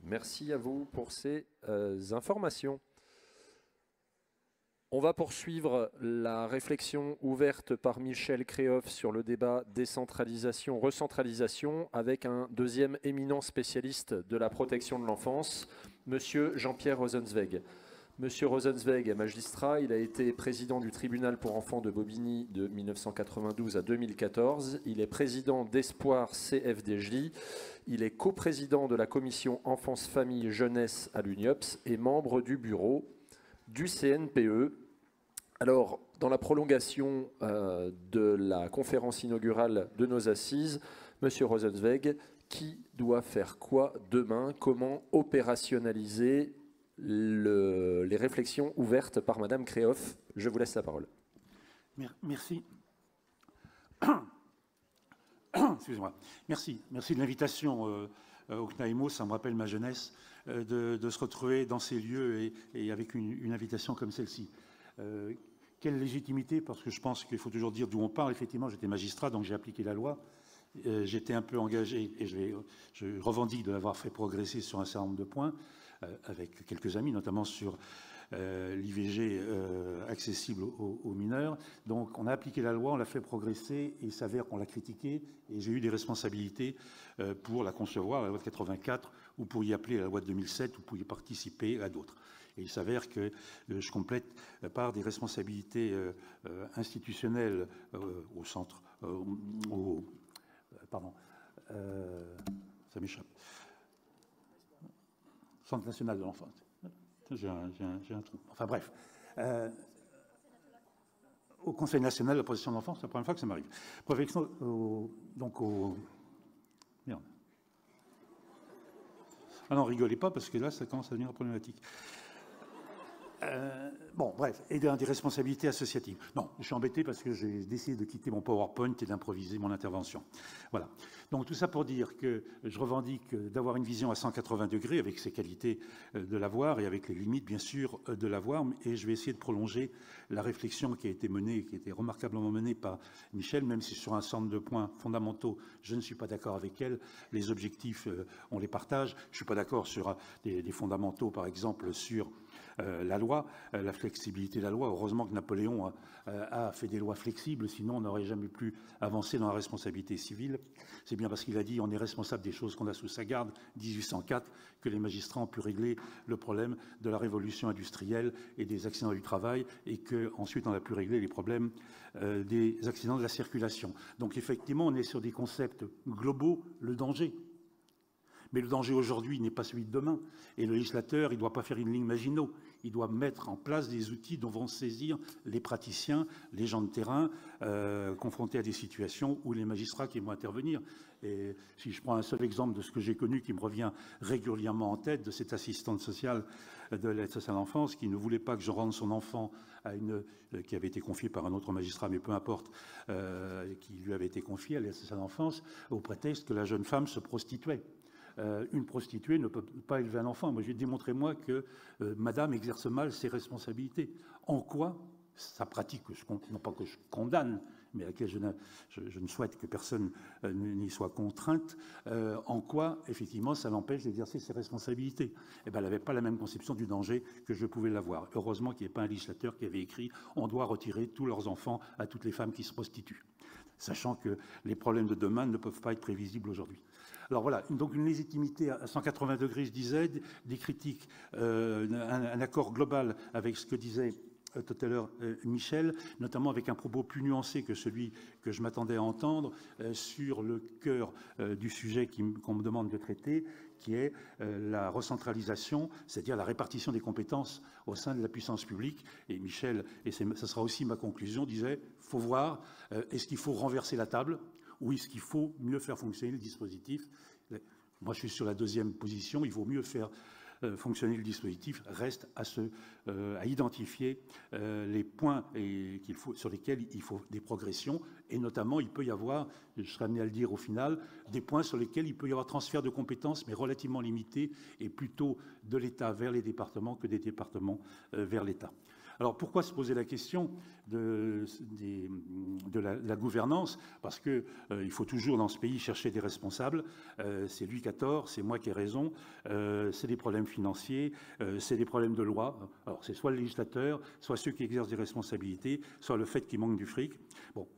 Merci à vous pour ces informations. On va poursuivre la réflexion ouverte par Michel Créoff sur le débat décentralisation-recentralisation avec un deuxième éminent spécialiste de la protection de l'enfance, Monsieur Jean-Pierre Rosenzweig. Monsieur Rosenzweig est magistrat, il a été président du tribunal pour enfants de Bobigny de 1992 à 2014. Il est président d'Espoir CFDJ. Il est coprésident de la commission Enfance, Famille, Jeunesse à l'UNIOPS et membre du bureau du CNPE. Alors, dans la prolongation de la conférence inaugurale de nos assises, Monsieur Rosenzweig, qui doit faire quoi demain? Comment opérationnaliser les réflexions ouvertes par Madame Créoff? Je vous laisse la parole. Merci. Excusez-moi. Merci de l'invitation au CNAIMO. Ça me rappelle ma jeunesse de se retrouver dans ces lieux et avec une invitation comme celle-ci. Quelle légitimité? Parce que je pense qu'il faut toujours dire d'où on parle. Effectivement, j'étais magistrat, donc j'ai appliqué la loi. J'étais un peu engagé et je revendique de l'avoir fait progresser sur un certain nombre de points avec quelques amis, notamment sur l'IVG accessible aux mineurs. Donc on a appliqué la loi, on l'a fait progresser et il s'avère qu'on l'a critiquée et j'ai eu des responsabilités pour la concevoir, la loi de 84, ou pour y appeler la loi de 2007, ou pour y participer à d'autres. Et il s'avère que je complète par des responsabilités institutionnelles au centre, ça m'échappe, Centre national de l'enfance. J'ai un trou. Enfin bref. Au Conseil national de la protection de l'enfance, c'est la première fois que ça m'arrive. Merde. Ah non, rigolez pas, parce que là, ça commence à devenir problématique. Bon, bref, et des responsabilités associatives. Non, je suis embêté parce que j'ai décidé de quitter mon PowerPoint et d'improviser mon intervention. Voilà. Donc tout ça pour dire que je revendique d'avoir une vision à 180 degrés avec ses qualités de l'avoir et avec les limites, bien sûr, de l'avoir. Et je vais essayer de prolonger la réflexion qui a été menée, qui a été remarquablement menée par Michel, même si sur un certain nombre de points fondamentaux, je ne suis pas d'accord avec elle. Les objectifs, on les partage. Je ne suis pas d'accord sur des fondamentaux, par exemple, sur la loi, la flexibilité de la loi. Heureusement que Napoléon a fait des lois flexibles, sinon on n'aurait jamais pu avancer dans la responsabilité civile. C'est bien parce qu'il a dit on est responsable des choses qu'on a sous sa garde, 1804, que les magistrats ont pu régler le problème de la révolution industrielle et des accidents du travail, et qu'ensuite on a pu régler les problèmes des accidents de la circulation. Donc effectivement, on est sur des concepts globaux, le danger. Mais le danger aujourd'hui n'est pas celui de demain. Et le législateur, il ne doit pas faire une ligne Maginot. Il doit mettre en place des outils dont vont se saisir les praticiens, les gens de terrain, confrontés à des situations où les magistrats qui vont intervenir. Et si je prends un seul exemple de ce que j'ai connu, qui me revient régulièrement en tête, de cette assistante sociale de l'aide sociale à l'enfance, qui ne voulait pas que je rende son enfant à qui avait été confiée par un autre magistrat, mais peu importe, qui lui avait été confiée à l'aide sociale à l'enfance, au prétexte que la jeune femme se prostituait. Une prostituée ne peut pas élever un enfant. Moi, j'ai démontré, moi, que madame exerce mal ses responsabilités. En quoi sa pratique, non pas que je condamne, mais à laquelle je ne souhaite que personne n'y soit contrainte, en quoi, effectivement, ça l'empêche d'exercer ses responsabilités. Eh bien, elle n'avait pas la même conception du danger que je pouvais l'avoir. Heureusement qu'il n'y avait pas un législateur qui avait écrit « On doit retirer tous leurs enfants à toutes les femmes qui se prostituent », sachant que les problèmes de demain ne peuvent pas être prévisibles aujourd'hui. Alors voilà, donc une légitimité à 180 degrés, je disais, des critiques, un accord global avec ce que disait tout à l'heure Michel, notamment avec un propos plus nuancé que celui que je m'attendais à entendre sur le cœur du sujet qu'on me demande de traiter, qui est la recentralisation, c'est-à-dire la répartition des compétences au sein de la puissance publique. Et Michel, et ce sera aussi ma conclusion, disait, faut voir, est-ce qu'il faut renverser la table ? Ou est-ce qu'il faut mieux faire fonctionner le dispositif? Moi, je suis sur la deuxième position. Il vaut mieux faire fonctionner le dispositif. Reste à identifier les points sur lesquels il faut des progressions. Et notamment, il peut y avoir, je serai amené à le dire au final, des points sur lesquels il peut y avoir transfert de compétences, mais relativement limité, et plutôt de l'État vers les départements que des départements vers l'État. Alors pourquoi se poser la question de la gouvernance? Parce qu'il faut toujours dans ce pays chercher des responsables. C'est lui qui a tort, c'est moi qui ai raison. C'est des problèmes financiers, c'est des problèmes de loi. Alors c'est soit le législateur, soit ceux qui exercent des responsabilités, soit le fait qu'il manque du fric. Bon.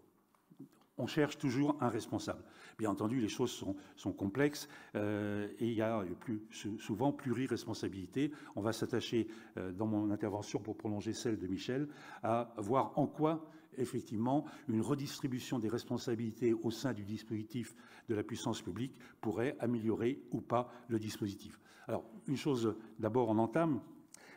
On cherche toujours un responsable. Bien entendu, les choses sont complexes et il y a souvent pluriresponsabilité. On va s'attacher, dans mon intervention pour prolonger celle de Michel, à voir en quoi, effectivement, une redistribution des responsabilités au sein du dispositif de la puissance publique pourrait améliorer ou pas le dispositif. Alors, une chose d'abord en entame,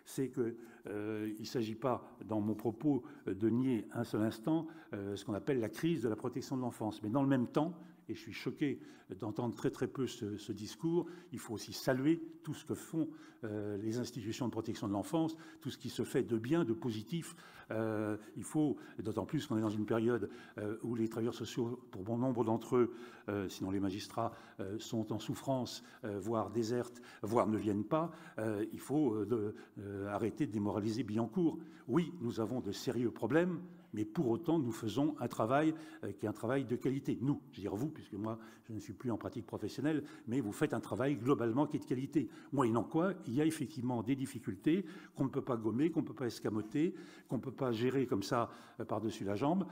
c'est qu'il ne s'agit pas, dans mon propos, de nier un seul instant ce qu'on appelle la crise de la protection de l'enfance. Mais dans le même temps, et je suis choqué d'entendre très peu ce discours, il faut aussi saluer tout ce que font les institutions de protection de l'enfance, tout ce qui se fait de bien, de positif. Il faut, d'autant plus qu'on est dans une période où les travailleurs sociaux, pour bon nombre d'entre eux, sinon les magistrats, sont en souffrance, voire désertent, voire ne viennent pas, il faut arrêter de démoraliser Billancourt. Oui, nous avons de sérieux problèmes, mais pour autant, nous faisons un travail qui est un travail de qualité. Nous, je veux dire vous, puisque moi, je ne suis plus en pratique professionnelle, mais vous faites un travail globalement qui est de qualité. Moyennant quoi, il y a effectivement des difficultés qu'on ne peut pas gommer, qu'on ne peut pas escamoter, qu'on ne peut pas gérer comme ça par-dessus la jambe,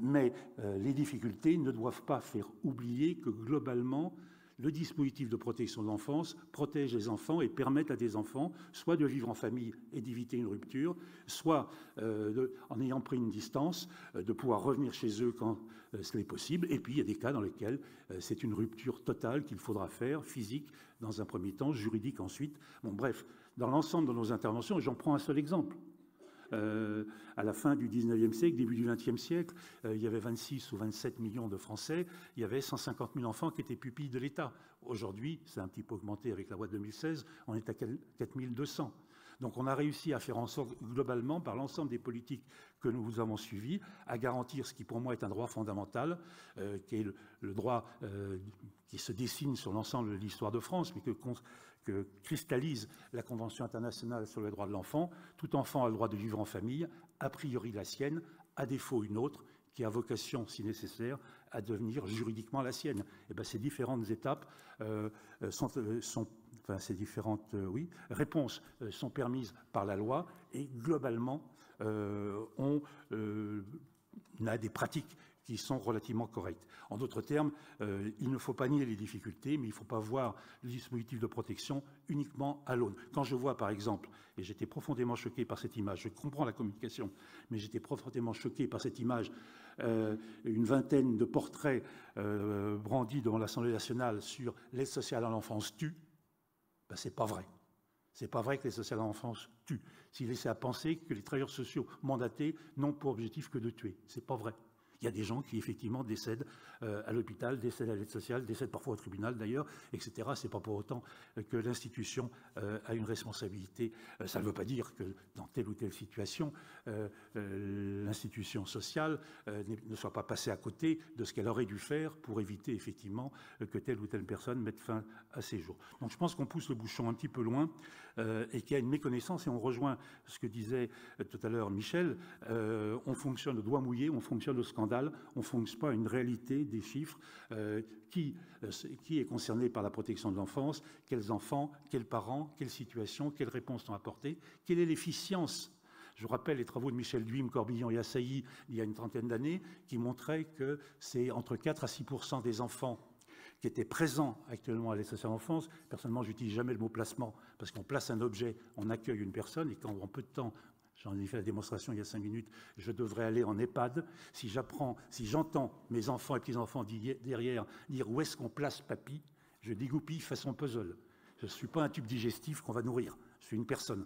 mais les difficultés ne doivent pas faire oublier que globalement, le dispositif de protection de l'enfance protège les enfants et permet à des enfants soit de vivre en famille et d'éviter une rupture, soit, en ayant pris une distance, de pouvoir revenir chez eux quand cela est possible. Et puis, il y a des cas dans lesquels c'est une rupture totale qu'il faudra faire, physique dans un premier temps, juridique ensuite. Bon, bref, dans l'ensemble de nos interventions, j'en prends un seul exemple. À la fin du 19e siècle, début du 20e siècle, il y avait 26 ou 27 millions de Français, il y avait 150 000 enfants qui étaient pupilles de l'État. Aujourd'hui, c'est un petit peu augmenté avec la loi de 2016, on est à 4 200. Donc on a réussi à faire en sorte, globalement, par l'ensemble des politiques que nous avons suivies, à garantir ce qui pour moi est un droit fondamental, qui est le droit qui se dessine sur l'ensemble de l'histoire de France, mais que cristallise la Convention internationale sur les droits de l'enfant. Tout enfant a le droit de vivre en famille, a priori la sienne, à défaut une autre, qui a vocation, si nécessaire, à devenir juridiquement la sienne. Et bien, ces différentes étapes ces différentes réponses sont permises par la loi et globalement, on a des pratiques qui sont relativement correctes. En d'autres termes, il ne faut pas nier les difficultés, mais il ne faut pas voir le dispositif de protection uniquement à l'aune. Quand je vois, par exemple, et j'étais profondément choqué par cette image, je comprends la communication, mais j'étais profondément choqué par cette image, une vingtaine de portraits brandis devant l'Assemblée nationale sur l'aide sociale à l'enfance tue, ben, c'est pas vrai. C'est pas vrai que l'aide sociale à l'enfance tue. S'il laissait à penser que les travailleurs sociaux mandatés n'ont pour objectif que de tuer. C'est pas vrai. Il y a des gens qui, effectivement, décèdent à l'hôpital, décèdent à l'aide sociale, décèdent parfois au tribunal, d'ailleurs, etc. Ce n'est pas pour autant que l'institution a une responsabilité. Ça ne veut pas dire que, dans telle ou telle situation, l'institution sociale ne soit pas passée à côté de ce qu'elle aurait dû faire pour éviter, effectivement, que telle ou telle personne mette fin à ses jours. Donc, je pense qu'on pousse le bouchon un petit peu loin et qu'il y a une méconnaissance, et on rejoint ce que disait tout à l'heure Michel, on fonctionne au doigt mouillé, on fonctionne au scandale, on ne fonctionne pas à une réalité des chiffres. Qui est concerné par la protection de l'enfance? Quels enfants? Quels parents? Quelles situations? Quelles réponses sont apportées? Quelle est l'efficience? Je vous rappelle les travaux de Michel Duim, Corbillon et Assailly, il y a une trentaine d'années, qui montraient que c'est entre 4 à 6% des enfants qui étaient présents actuellement à l'aide sociale à l'enfance. Personnellement, je n'utilise jamais le mot placement, parce qu'on place un objet, on accueille une personne, et quand en peu de temps, j'en ai fait la démonstration il y a 5 minutes, je devrais aller en EHPAD. Si j'entends mes enfants et petits-enfants derrière dire où est-ce qu'on place papy, je dégoupille façon puzzle. Je ne suis pas un tube digestif qu'on va nourrir, je suis une personne.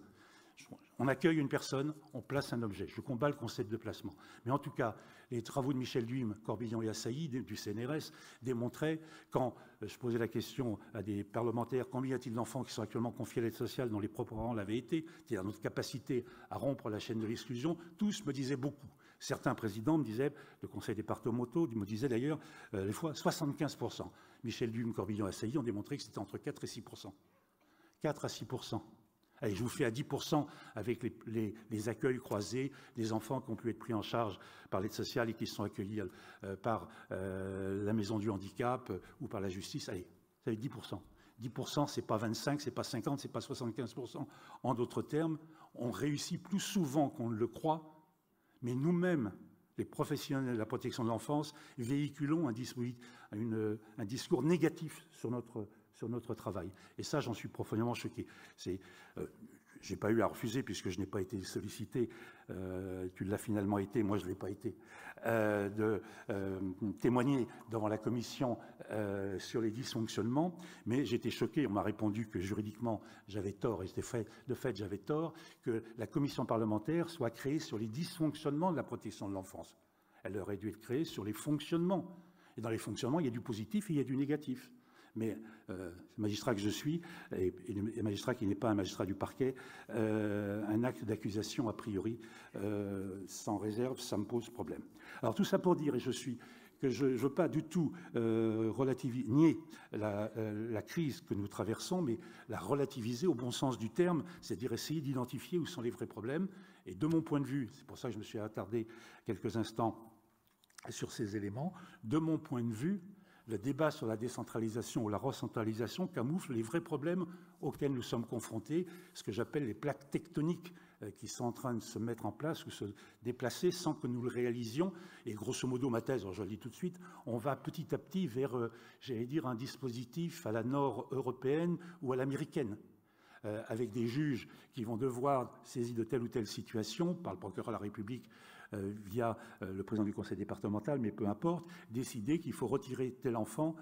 On accueille une personne, on place un objet. Je combats le concept de placement. Mais en tout cas, les travaux de Michel Duim, Corbillon et Assailly du CNRS démontraient, quand je posais la question à des parlementaires, combien y a-t-il d'enfants qui sont actuellement confiés à l'aide sociale dont les propres parents l'avaient été, c'est-à-dire notre capacité à rompre la chaîne de l'exclusion, tous me disaient beaucoup. Certains présidents me disaient, le conseil départemental me disait d'ailleurs, des fois 75%. Michel Duim, Corbillon et Assailly ont démontré que c'était entre 4 et 6%. 4 à 6%. Allez, je vous fais à 10% avec les accueils croisés des enfants qui ont pu être pris en charge par l'aide sociale et qui sont accueillis par la maison du handicap ou par la justice. Allez, ça fait 10%. 10%, ce n'est pas 25, ce n'est pas 50, ce n'est pas 75%. En d'autres termes, on réussit plus souvent qu'on ne le croit, mais nous-mêmes, les professionnels de la protection de l'enfance, véhiculons un discours négatif sur notre travail. Et ça, j'en suis profondément choqué. Je n'ai pas eu à refuser puisque je n'ai pas été sollicité, tu l'as finalement été, moi je ne l'ai pas été, de témoigner devant la commission sur les dysfonctionnements, mais j'étais choqué, on m'a répondu que juridiquement j'avais tort, et de fait j'avais tort, que la commission parlementaire soit créée sur les dysfonctionnements de la protection de l'enfance. Elle aurait dû être créée sur les fonctionnements. Et dans les fonctionnements, il y a du positif et il y a du négatif. Mais le magistrat que je suis, et le magistrat qui n'est pas un magistrat du parquet, un acte d'accusation a priori sans réserve, ça me pose problème. Alors tout ça pour dire, et je ne veux pas du tout nier la crise que nous traversons, mais la relativiser au bon sens du terme, c'est-à-dire essayer d'identifier où sont les vrais problèmes. Et de mon point de vue, c'est pour ça que je me suis attardé quelques instants sur ces éléments, de mon point de vue, le débat sur la décentralisation ou la recentralisation camoufle les vrais problèmes auxquels nous sommes confrontés, ce que j'appelle les plaques tectoniques qui sont en train de se mettre en place ou se déplacer sans que nous le réalisions. Et grosso modo, ma thèse, je le dis tout de suite, on va petit à petit vers, j'allais dire, un dispositif à la nord-européenne ou à l'américaine, avec des juges qui vont devoir, saisis de telle ou telle situation, par le procureur de la République, via le président du conseil départemental, mais peu importe, décider qu'il faut retirer tel enfant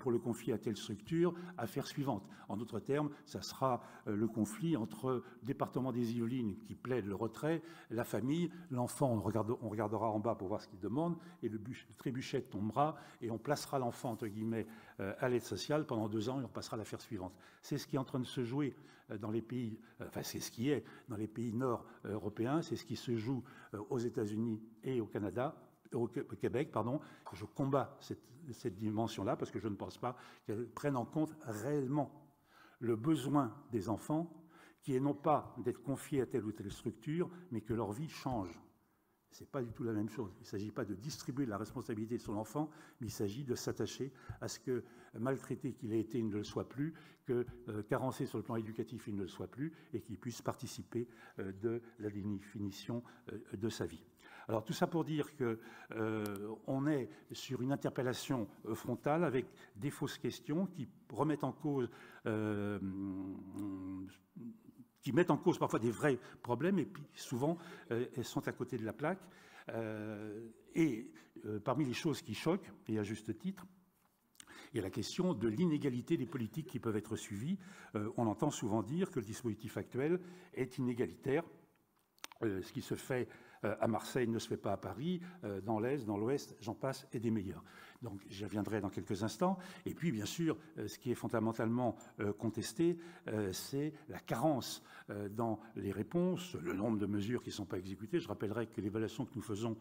pour le confier à telle structure, affaire suivante. En d'autres termes, ça sera le conflit entre le département des Yvelines qui plaide le retrait, la famille, l'enfant, on regardera en bas pour voir ce qu'il demande, et le trébuchet tombera, et on placera l'enfant, entre guillemets, à l'aide sociale pendant 2 ans, et on passera à l'affaire suivante. C'est ce qui est en train de se jouer dans les pays, enfin c'est ce qui est dans les pays nord-européens, c'est ce qui se joue aux États-Unis et au Canada, au Québec, pardon. Je combats cette dimension-là parce que je ne pense pas qu'elle prenne en compte réellement le besoin des enfants, qui est non pas d'être confiés à telle ou telle structure, mais que leur vie change. Ce n'est pas du tout la même chose. Il ne s'agit pas de distribuer la responsabilité sur l'enfant, mais il s'agit de s'attacher à ce que, maltraité qu'il ait été, il ne le soit plus, que carencé sur le plan éducatif, il ne le soit plus, et qu'il puisse participer de la définition de sa vie. Alors tout ça pour dire qu'on est sur une interpellation frontale avec des fausses questions qui remettent en cause qui mettent en cause parfois des vrais problèmes, et puis souvent, elles sont à côté de la plaque. Parmi les choses qui choquent, et à juste titre, il y a la question de l'inégalité des politiques qui peuvent être suivies. On entend souvent dire que le dispositif actuel est inégalitaire. Ce qui se fait à Marseille ne se fait pas à Paris, dans l'Est, dans l'Ouest, j'en passe, et des meilleurs. Donc j'y reviendrai dans quelques instants. Et puis, bien sûr, ce qui est fondamentalement contesté, c'est la carence dans les réponses, le nombre de mesures qui ne sont pas exécutées. Je rappellerai que l'évaluation que nous faisons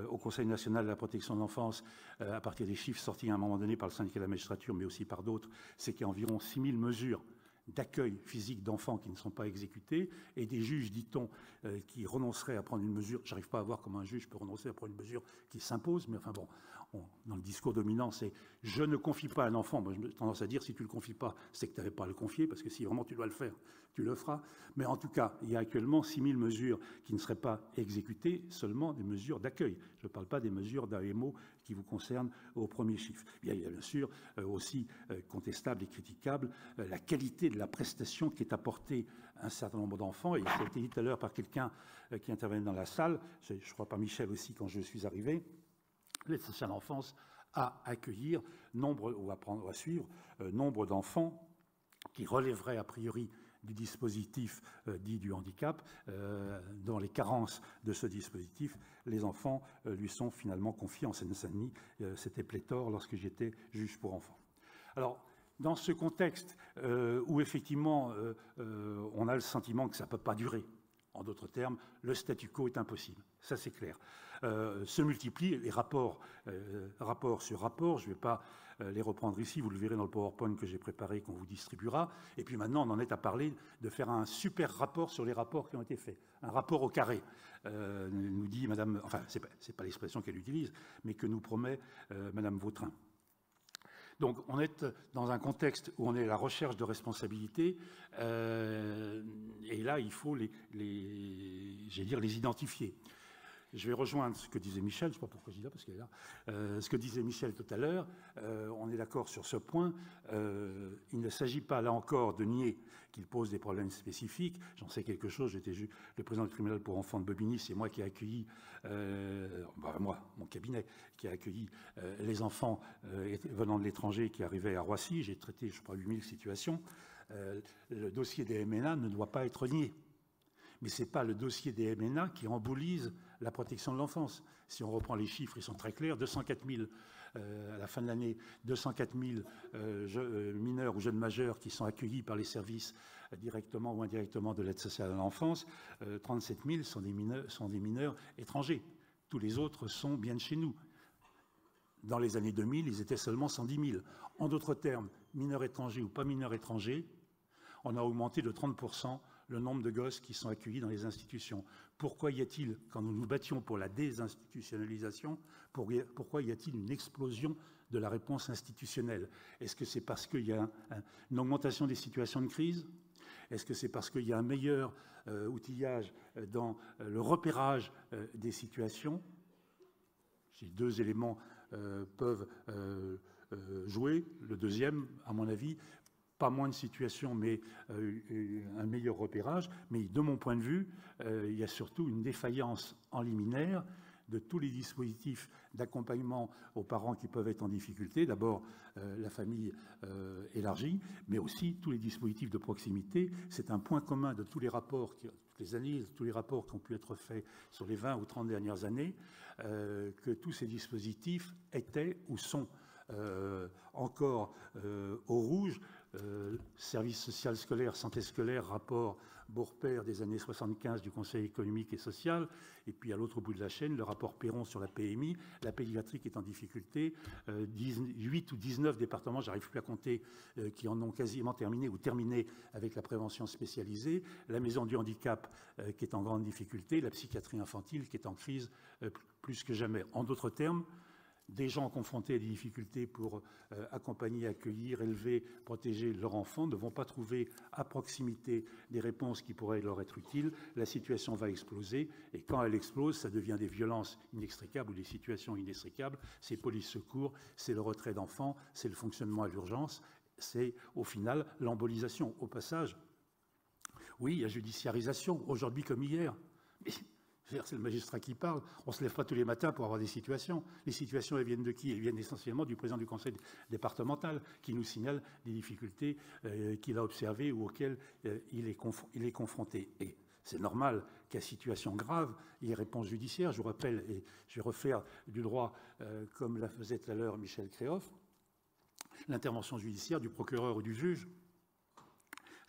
au Conseil national de la protection de l'enfance, à partir des chiffres sortis à un moment donné par le syndicat de la magistrature, mais aussi par d'autres, c'est qu'il y a environ 6000 mesures d'accueil physique d'enfants qui ne sont pas exécutés, et des juges, dit-on, qui renonceraient à prendre une mesure. J'arrive pas à voir comment un juge peut renoncer à prendre une mesure qui s'impose, mais enfin bon, dans le discours dominant, c'est « je ne confie pas à un enfant ». Moi, j'ai tendance à dire « si tu ne le confies pas, c'est que tu n'avais pas à le confier, parce que si vraiment tu dois le faire, tu le feras ». Mais en tout cas, il y a actuellement 6000 mesures qui ne seraient pas exécutées, seulement des mesures d'accueil. Je ne parle pas des mesures d'AEMO qui vous concernent au premier chiffre. Il y a bien sûr aussi contestable et critiquable la qualité de la prestation qui est apportée à un certain nombre d'enfants. Et ça a été dit tout à l'heure par quelqu'un qui intervenait dans la salle, je crois par Michel aussi quand je suis arrivé, l'aide sociale à l'enfance à accueillir ou à suivre nombre d'enfants qui relèveraient a priori du dispositif dit du handicap. Dans les carences de ce dispositif, les enfants lui sont finalement confiés en Seine-Saint-Denis. C'était pléthore lorsque j'étais juge pour enfants. Alors, dans ce contexte où effectivement on a le sentiment que ça ne peut pas durer, En d'autres termes, le statu quo est impossible. Ça, c'est clair. Se multiplient les rapports, rapport sur rapport. Je ne vais pas les reprendre ici. Vous le verrez dans le PowerPoint que j'ai préparé, qu'on vous distribuera. Et puis maintenant, on en est à parler de faire un super rapport sur les rapports qui ont été faits. Un rapport au carré, nous dit Madame... Enfin, c'est pas l'expression qu'elle utilise, mais que nous promet Madame Vautrin. Donc, on est dans un contexte où on est à la recherche de responsabilités, et là, il faut les identifier. Je vais rejoindre ce que disait Michel, je ne sais pas pourquoi je dis là, parce qu'elle est là, ce que disait Michel tout à l'heure, on est d'accord sur ce point. Il ne s'agit pas, là encore, de nier qu'il pose des problèmes spécifiques. J'en sais quelque chose, j'étais le président du tribunal pour enfants de Bobigny, c'est moi qui ai accueilli, mon cabinet, qui a accueilli les enfants venant de l'étranger qui arrivaient à Roissy. J'ai traité, je crois, 8000 situations. Le dossier des MNA ne doit pas être nié. Mais ce n'est pas le dossier des MNA qui emboulise la protection de l'enfance. Si on reprend les chiffres, ils sont très clairs. 204 000 à la fin de l'année, 204 000 mineurs ou jeunes majeurs qui sont accueillis par les services directement ou indirectement de l'aide sociale à l'enfance. 37 000 sont des mineurs étrangers. Tous les autres sont bien de chez nous. Dans les années 2000, ils étaient seulement 110 000. En d'autres termes, mineurs étrangers ou pas mineurs étrangers, on a augmenté de 30% le nombre de gosses qui sont accueillis dans les institutions. Pourquoi y a-t-il, quand nous nous battions pour la désinstitutionnalisation, pourquoi y a-t-il une explosion de la réponse institutionnelle? Est-ce que c'est parce qu'il y a une augmentation des situations de crise? Est-ce que c'est parce qu'il y a un meilleur outillage dans le repérage des situations? Ces deux éléments peuvent jouer. Le deuxième, à mon avis, pas moins de situations, mais un meilleur repérage. Mais de mon point de vue, il y a surtout une défaillance en liminaire de tous les dispositifs d'accompagnement aux parents qui peuvent être en difficulté. D'abord, la famille élargie, mais aussi tous les dispositifs de proximité. C'est un point commun de tous les rapports, toutes les analyses, tous les rapports qui ont pu être faits sur les 20 ou 30 dernières années, que tous ces dispositifs étaient ou sont encore au rouge. Service social scolaire, santé scolaire, rapport Bourpère des années 75 du Conseil économique et social, et puis à l'autre bout de la chaîne, le rapport Perron sur la PMI, la pédiatrie qui est en difficulté, 8 ou 19 départements, j'arrive plus à compter, qui en ont quasiment terminé ou terminé avec la prévention spécialisée, la maison du handicap qui est en grande difficulté, la psychiatrie infantile qui est en crise plus que jamais. En d'autres termes, des gens confrontés à des difficultés pour accompagner, accueillir, élever, protéger leurs enfants ne vont pas trouver à proximité des réponses qui pourraient leur être utiles. La situation va exploser et quand elle explose, ça devient des violences inextricables ou des situations inextricables. C'est police-secours, c'est le retrait d'enfants, c'est le fonctionnement à l'urgence, c'est au final l'embolisation. Au passage, oui, il y a judiciarisation, aujourd'hui comme hier. Mais c'est le magistrat qui parle. On ne se lève pas tous les matins pour avoir des situations. Les situations, elles viennent de qui? Elles viennent essentiellement du président du conseil départemental qui nous signale des difficultés qu'il a observées ou auxquelles il est confronté. Et c'est normal qu'à situation grave, il y ait réponse judiciaire. Je vous rappelle, et je vais refaire du droit comme l'a faisait tout à l'heure Michel Créoff, l'intervention judiciaire du procureur ou du juge.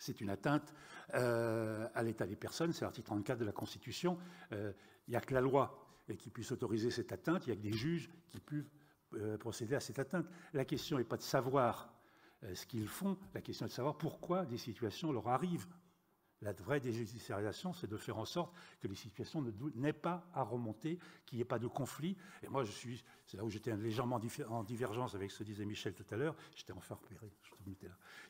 C'est une atteinte à l'état des personnes, c'est l'article 34 de la Constitution. Il n'y a que la loi qui puisse autoriser cette atteinte, il n'y a que des juges qui peuvent procéder à cette atteinte. La question n'est pas de savoir ce qu'ils font, la question est de savoir pourquoi des situations leur arrivent. La vraie déjudiciarisation, c'est de faire en sorte que les situations n'aient pas à remonter, qu'il n'y ait pas de conflit. Et moi, c'est là où j'étais légèrement en divergence avec ce que disait Michel tout à l'heure. J'étais enfin repéré.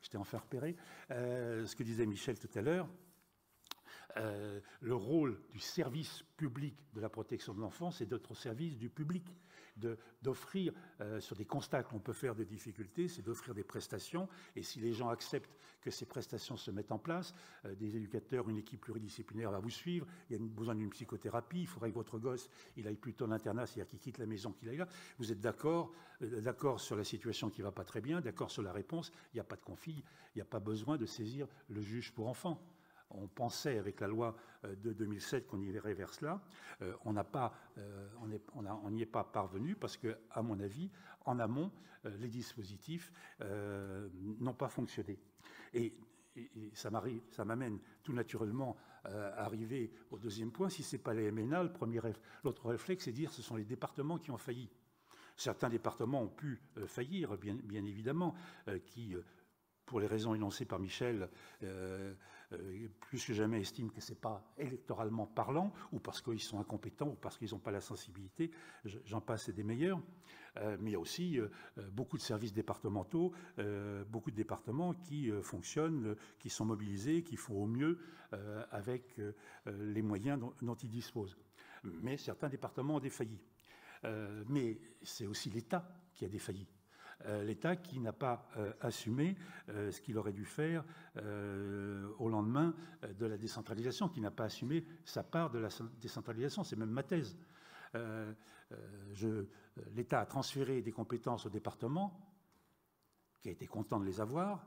J'étais enfin repéré. Ce que disait Michel tout à l'heure. Le rôle du service public de la protection de l'enfance, c'est d'être au service du public, d'offrir, sur des constats qu'on peut faire de difficultés, c'est d'offrir des prestations. Et si les gens acceptent que ces prestations se mettent en place, des éducateurs, une équipe pluridisciplinaire va vous suivre, il y a besoin d'une psychothérapie, il faudrait que votre gosse il aille plutôt à l'internat, c'est-à-dire qu'il quitte la maison, qu'il aille là. Vous êtes d'accord sur la situation qui ne va pas très bien, d'accord sur la réponse, il n'y a pas de conflit, il n'y a pas besoin de saisir le juge pour enfants. On pensait avec la loi de 2007 qu'on irait vers cela. On n'y est pas parvenu parce que, à mon avis, en amont, les dispositifs n'ont pas fonctionné. Et et ça m'amène tout naturellement à arriver au deuxième point. Si ce n'est pas les MNA, l'autre réflexe, c'est de dire que ce sont les départements qui ont failli. Certains départements ont pu faillir, bien évidemment, qui, pour les raisons énoncées par Michel, plus que jamais estiment que ce n'est pas électoralement parlant, ou parce qu'ils sont incompétents, ou parce qu'ils n'ont pas la sensibilité, j'en passe et des meilleurs. Mais il y a aussi beaucoup de services départementaux, beaucoup de départements qui fonctionnent, qui sont mobilisés, qui font au mieux avec les moyens dont ils disposent. Mais certains départements ont défailli. Mais c'est aussi l'État qui a défailli. L'État qui n'a pas assumé ce qu'il aurait dû faire au lendemain de la décentralisation, qui n'a pas assumé sa part de la décentralisation. C'est même ma thèse. L'État a transféré des compétences au département, qui a été content de les avoir,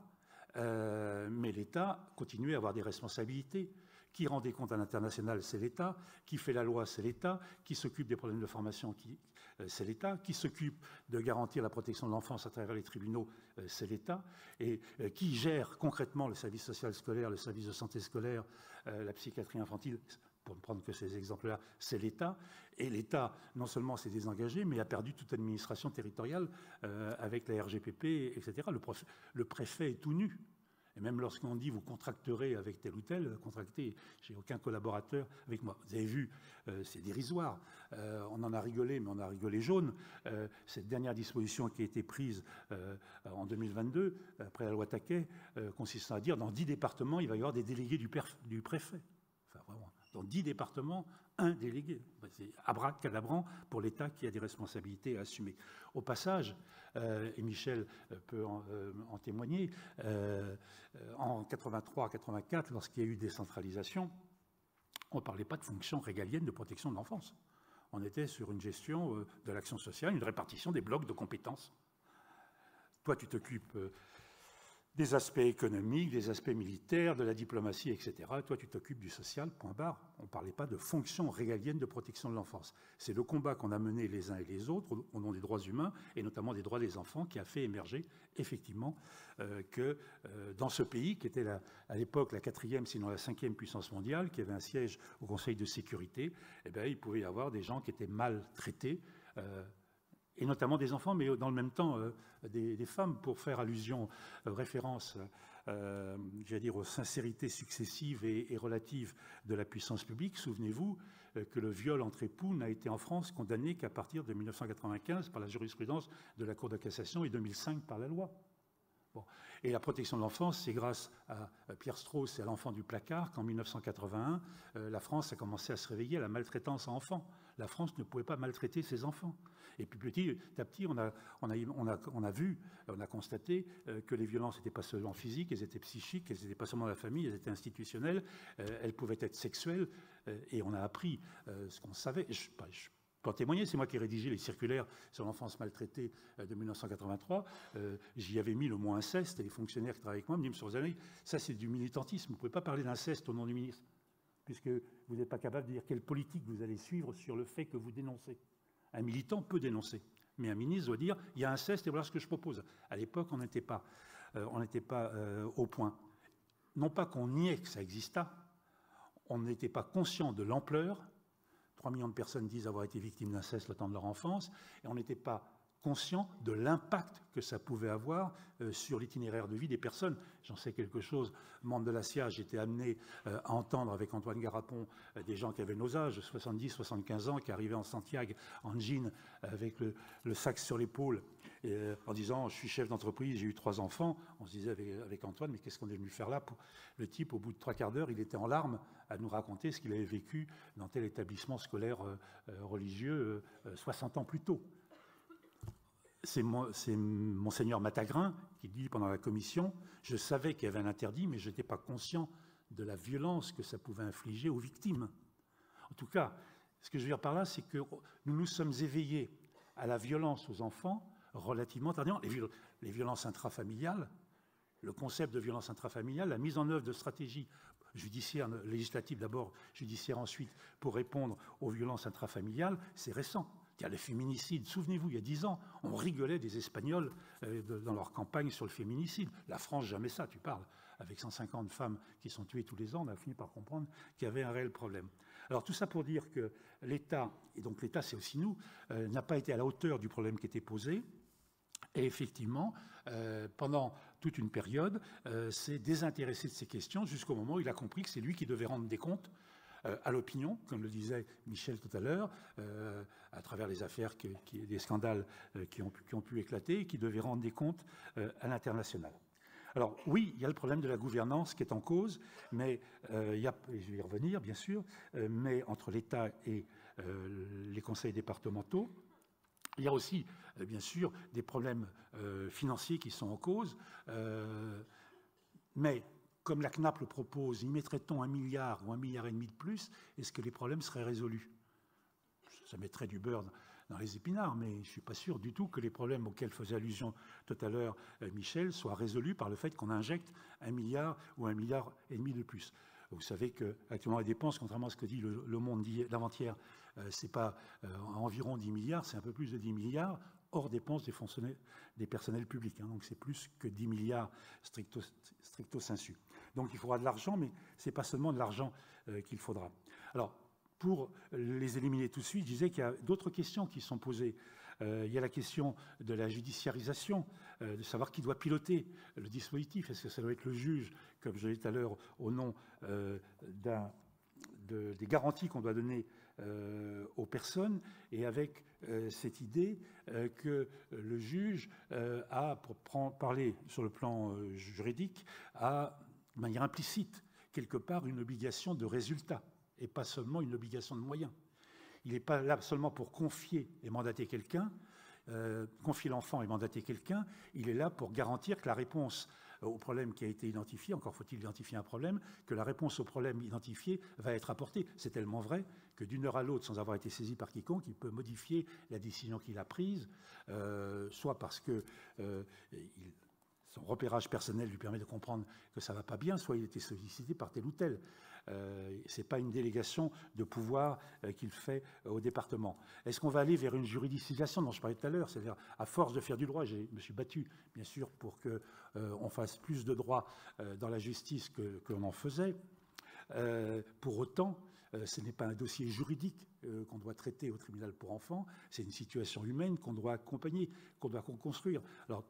mais l'État continuait à avoir des responsabilités. Qui rend des comptes à l'international, c'est l'État. Qui fait la loi, c'est l'État. Qui s'occupe des problèmes de formation, c'est l'État. Qui s'occupe de garantir la protection de l'enfance à travers les tribunaux, c'est l'État. Et qui gère concrètement le service social scolaire, le service de santé scolaire, la psychiatrie infantile, pour ne prendre que ces exemples-là, c'est l'État. Et l'État, non seulement s'est désengagé, mais a perdu toute administration territoriale avec la RGPP, etc. Le préfet est tout nu. Et même lorsqu'on dit vous contracterez avec tel ou tel, contracter, j'ai aucun collaborateur avec moi. Vous avez vu, c'est dérisoire. On en a rigolé, mais on a rigolé jaune. Cette dernière disposition qui a été prise en 2022, après la loi Taquet, consistant à dire dans 10 départements, il va y avoir des délégués du préfet. Enfin, vraiment, dans 10 départements, un délégué. C'est abracadabrant pour l'État qui a des responsabilités à assumer. Au passage, et Michel peut en témoigner, en 83-84, lorsqu'il y a eu décentralisation, on ne parlait pas de fonction régalienne de protection de l'enfance. On était sur une gestion de l'action sociale, une répartition des blocs de compétences. Toi, tu t'occupes des aspects économiques, des aspects militaires, de la diplomatie, etc. Toi, tu t'occupes du social, point barre. On ne parlait pas de fonction régalienne de protection de l'enfance. C'est le combat qu'on a mené les uns et les autres au nom des droits humains, et notamment des droits des enfants, qui a fait émerger, effectivement, que dans ce pays, qui était à l'époque la 4e, sinon la 5e puissance mondiale, qui avait un siège au Conseil de sécurité, eh bien, il pouvait y avoir des gens qui étaient maltraités, et notamment des enfants, mais dans le même temps des femmes, pour faire allusion, référence, j'allais dire, aux sincérités successives et relatives de la puissance publique. Souvenez-vous que le viol entre époux n'a été en France condamné qu'à partir de 1995 par la jurisprudence de la Cour de cassation et 2005 par la loi. Bon. Et la protection de l'enfance, c'est grâce à Pierre Strauss et à l'enfant du placard qu'en 1981, la France a commencé à se réveiller à la maltraitance à enfants. La France ne pouvait pas maltraiter ses enfants. Et puis petit à petit, on a constaté que les violences n'étaient pas seulement physiques, elles étaient psychiques, elles n'étaient pas seulement de la famille, elles étaient institutionnelles, elles pouvaient être sexuelles, et on a appris ce qu'on savait. Je peux en témoigner, c'est moi qui ai rédigé les circulaires sur l'enfance maltraitée de 1983. J'y avais mis le mot inceste, et les fonctionnaires qui travaillent avec moi me disent, M. Rosanelli, ça c'est du militantisme, vous ne pouvez pas parler d'inceste au nom du ministre, puisque vous n'êtes pas capable de dire quelle politique vous allez suivre sur le fait que vous dénoncez. Un militant peut dénoncer, mais un ministre doit dire il y a inceste et voilà ce que je propose. À l'époque, on n'était pas au point. Non pas qu'on niait que ça exista, on n'était pas conscient de l'ampleur. 3 millions de personnes disent avoir été victimes d'inceste le temps de leur enfance, et on n'était pas conscient de l'impact que ça pouvait avoir sur l'itinéraire de vie des personnes. J'en sais quelque chose. Membre de la SIA, j'étais amené à entendre avec Antoine Garapon des gens qui avaient nos âges, 70, 75 ans, qui arrivaient en Santiago, en jean, avec le sac sur l'épaule, en disant « je suis chef d'entreprise, j'ai eu 3 enfants ». On se disait avec Antoine « mais qu'est-ce qu'on est venu faire là ?» Le type, au bout de 3/4 d'heure, il était en larmes à nous raconter ce qu'il avait vécu dans tel établissement scolaire religieux 60 ans plus tôt. C'est Monseigneur Matagrin qui dit pendant la commission « Je savais qu'il y avait un interdit, mais je n'étais pas conscient de la violence que ça pouvait infliger aux victimes. » En tout cas, ce que je veux dire par là, c'est que nous nous sommes éveillés à la violence aux enfants relativement tardivement. Les violences intrafamiliales, le concept de violence intrafamiliale, la mise en œuvre de stratégies judiciaires, législatives d'abord, judiciaires ensuite, pour répondre aux violences intrafamiliales, c'est récent. Il y a les féminicides. Souvenez-vous, il y a 10 ans, on rigolait des Espagnols dans leur campagne sur le féminicide. La France, jamais ça, tu parles. avec 150 femmes qui sont tuées tous les ans, on a fini par comprendre qu'il y avait un réel problème. Alors tout ça pour dire que l'État, et donc l'État c'est aussi nous, n'a pas été à la hauteur du problème qui était posé. Et effectivement, pendant toute une période, s'est désintéressé de ces questions jusqu'au moment où il a compris que c'est lui qui devait rendre des comptes à l'opinion, comme le disait Michel tout à l'heure, à travers les affaires, des scandales qui ont pu éclater, et qui devait rendre des comptes à l'international. Alors oui, il y a le problème de la gouvernance qui est en cause, mais il y a, et je vais y revenir bien sûr, mais entre l'État et les conseils départementaux, il y a aussi, bien sûr, des problèmes financiers qui sont en cause, mais comme la CNAP le propose, y mettrait-on 1 milliard ou 1,5 milliard de plus, est-ce que les problèmes seraient résolus? Ça mettrait du beurre dans les épinards, mais je ne suis pas sûr du tout que les problèmes auxquels faisait allusion tout à l'heure Michel soient résolus par le fait qu'on injecte 1 milliard ou 1,5 milliard de plus. Vous savez qu'actuellement, les dépenses, contrairement à ce que dit le Monde d'avant-hier, ce n'est pas environ 10 milliards, c'est un peu plus de 10 milliards, hors dépenses des personnels publics. Hein, donc c'est plus que 10 milliards stricto sensu. Donc il faudra de l'argent, mais ce n'est pas seulement de l'argent qu'il faudra. Alors, pour les éliminer tout de suite, je disais qu'il y a d'autres questions qui sont posées. Il y a la question de la judiciarisation, de savoir qui doit piloter le dispositif. Est-ce que ça doit être le juge, comme je l'ai dit tout à l'heure, au nom des garanties qu'on doit donner aux personnes, et avec cette idée que le juge a, pour parler sur le plan juridique, a, de manière implicite, quelque part, une obligation de résultat, et pas seulement une obligation de moyens. Il n'est pas là seulement pour confier et mandater quelqu'un, confier l'enfant et mandater quelqu'un, il est là pour garantir que la réponse au problème qui a été identifié, encore faut-il identifier un problème, que la réponse au problème identifié va être apportée. C'est tellement vrai que d'une heure à l'autre, sans avoir été saisi par quiconque, il peut modifier la décision qu'il a prise, soit parce que son repérage personnel lui permet de comprendre que ça ne va pas bien, soit il a été sollicité par tel ou tel. Ce n'est pas une délégation de pouvoir qu'il fait au département. Est-ce qu'on va aller vers une juridicisation dont je parlais tout à l'heure? C'est-à-dire, à force de faire du droit, je me suis battu, bien sûr, pour qu'on fasse plus de droit dans la justice que l'on en faisait. Pour autant, ce n'est pas un dossier juridique qu'on doit traiter au tribunal pour enfants, c'est une situation humaine qu'on doit accompagner, qu'on doit construire. Alors,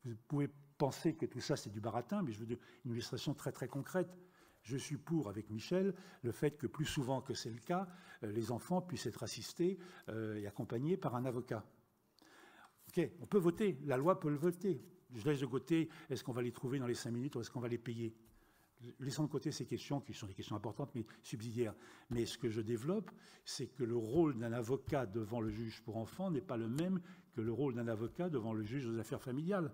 vous pouvez penser que tout ça, c'est du baratin, mais je veux dire une illustration très très concrète. Je suis pour, avec Michel, le fait que plus souvent que c'est le cas, les enfants puissent être assistés et accompagnés par un avocat. Ok, on peut voter, la loi peut le voter. Je laisse de côté, est-ce qu'on va les trouver dans les 5 minutes ou est-ce qu'on va les payer? Laissons de côté ces questions, qui sont des questions importantes, mais subsidiaires. Mais ce que je développe, c'est que le rôle d'un avocat devant le juge pour enfants n'est pas le même que le rôle d'un avocat devant le juge aux affaires familiales.